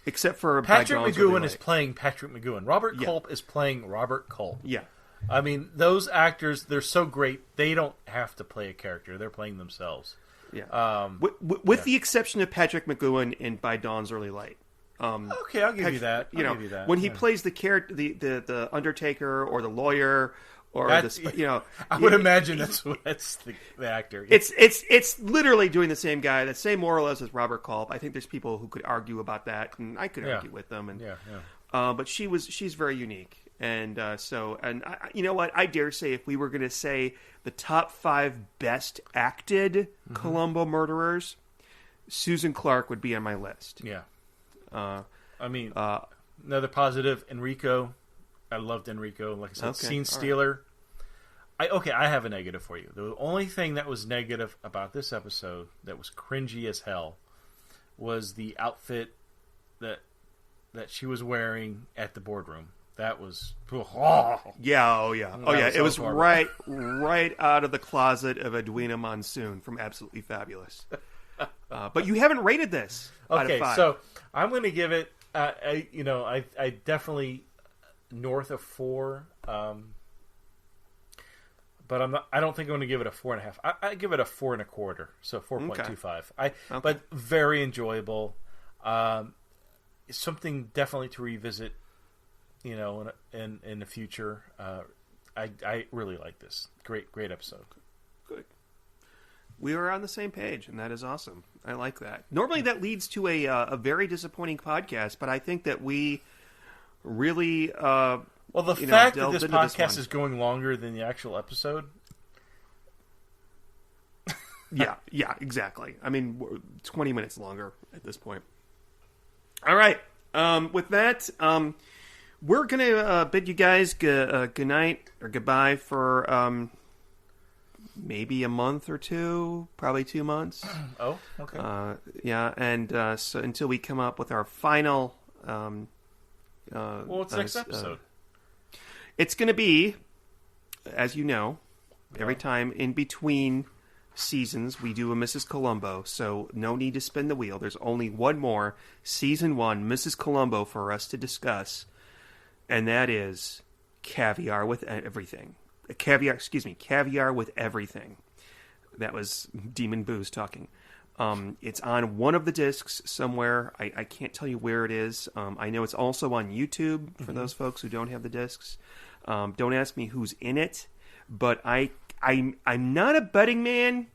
except for Patrick McGoohan is playing Patrick McGoohan. Robert Culp is playing Robert Culp. Yeah. I mean, those actors, they're so great, they don't have to play a character. They're playing themselves. Yeah. With the exception of Patrick McGoohan in By Dawn's Early Light. Okay, I'll give you that. When he plays the character, the Undertaker or the lawyer or I would imagine that's the actor. It's literally doing the same guy, the same more or less as Robert Culp. I think there's people who could argue about that, and I could argue with them. And but she's very unique. And you know what? I dare say if we were going to say the top 5 best acted Columbo murderers, Susan Clark would be on my list. Yeah. Another positive, Enrico. I loved Enrico. Like I said, Scene Stealer. Right. I have a negative for you. The only thing that was negative about this episode that was cringy as hell was the outfit that she was wearing at the boardroom. That was It was right out of the closet of Edwina Monsoon from Absolutely Fabulous. But you haven't rated this. Out of 5. So I'm going to give it. I definitely north of 4. But I'm not. I don't think I'm going to give it a 4.5. I give it a 4 1/4. So 4.25. Okay. But very enjoyable. Something definitely to revisit. In the future. I really like this. Great episode. Good. We are on the same page, and that is awesome. I like that. Normally, that leads to a very disappointing podcast, but I think that we really the fact that this podcast is going longer than the actual episode. yeah, exactly. I mean, 20 minutes longer at this point. All right. With that, we're gonna bid you guys good night or goodbye for maybe a month or two, probably 2 months. Oh, okay. And so until we come up with our final. What's next episode? It's going to be, as you know, every time in between seasons we do a Mrs. Columbo, so no need to spin the wheel. There's only one more season 1 Mrs. Columbo for us to discuss, and that is Caviar with Everything. Caviar with Everything. That was Demon Booze talking. It's on one of the discs somewhere. I can't tell you where it is. I know it's also on YouTube for those folks who don't have the discs. Don't ask me who's in it, but I'm not a betting man,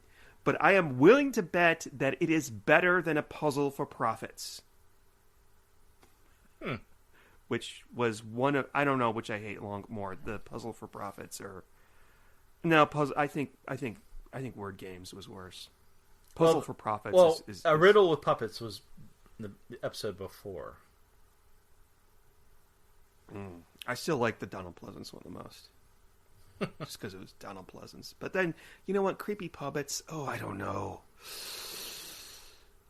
but I am willing to bet that it is better than A Puzzle for Profits. Which was one of, I don't know which I hate more, the Puzzle for Profits or no puzzle. I think Word Games was worse. Puzzle for Profits is A Riddle with Puppets was the episode before. I still like the Donald Pleasance one the most. Just because it was Donald Pleasance. But then, you know what? Creepy Puppets. Oh, I don't know.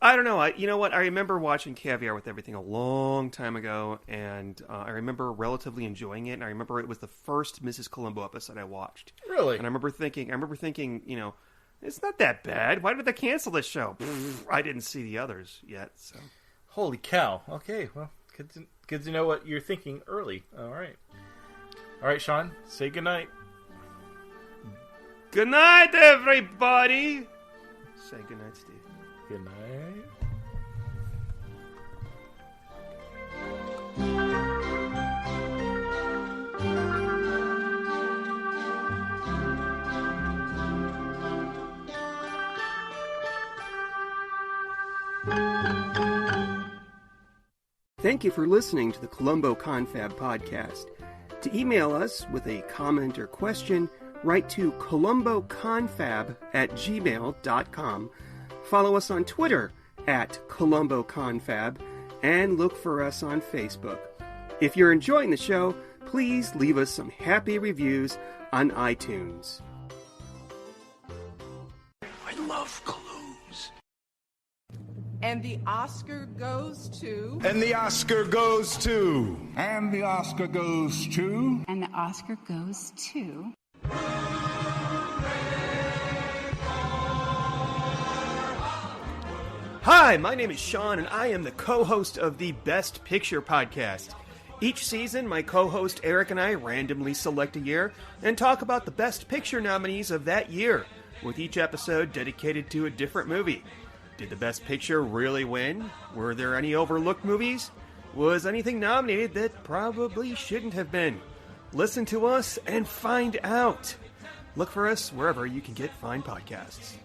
You know what? I remember watching Caviar with Everything a long time ago, and I remember relatively enjoying it. And I remember it was the first Mrs. Columbo episode I watched. Really? And I remember thinking, it's not that bad. Why did they cancel this show? I didn't see the others yet. So, holy cow! Okay, well, good to know what you're thinking early. All right, Sean. Say goodnight. Good night, everybody. Say goodnight, Steve. Good night. Thank you for listening to the Columbo Confab podcast. To email us with a comment or question, write to columboconfab@gmail.com. Follow us on Twitter @ColumboConfab, and look for us on Facebook. If you're enjoying the show, please leave us some happy reviews on iTunes. I love clues. And the Oscar goes to... And the Oscar goes to... And the Oscar goes to... And the Oscar goes to... Hi, my name is Sean, and I am the co-host of the Best Picture podcast. Each season, my co-host Eric and I randomly select a year and talk about the Best Picture nominees of that year, with each episode dedicated to a different movie. Did the Best Picture really win? Were there any overlooked movies? Was anything nominated that probably shouldn't have been? Listen to us and find out. Look for us wherever you can get fine podcasts.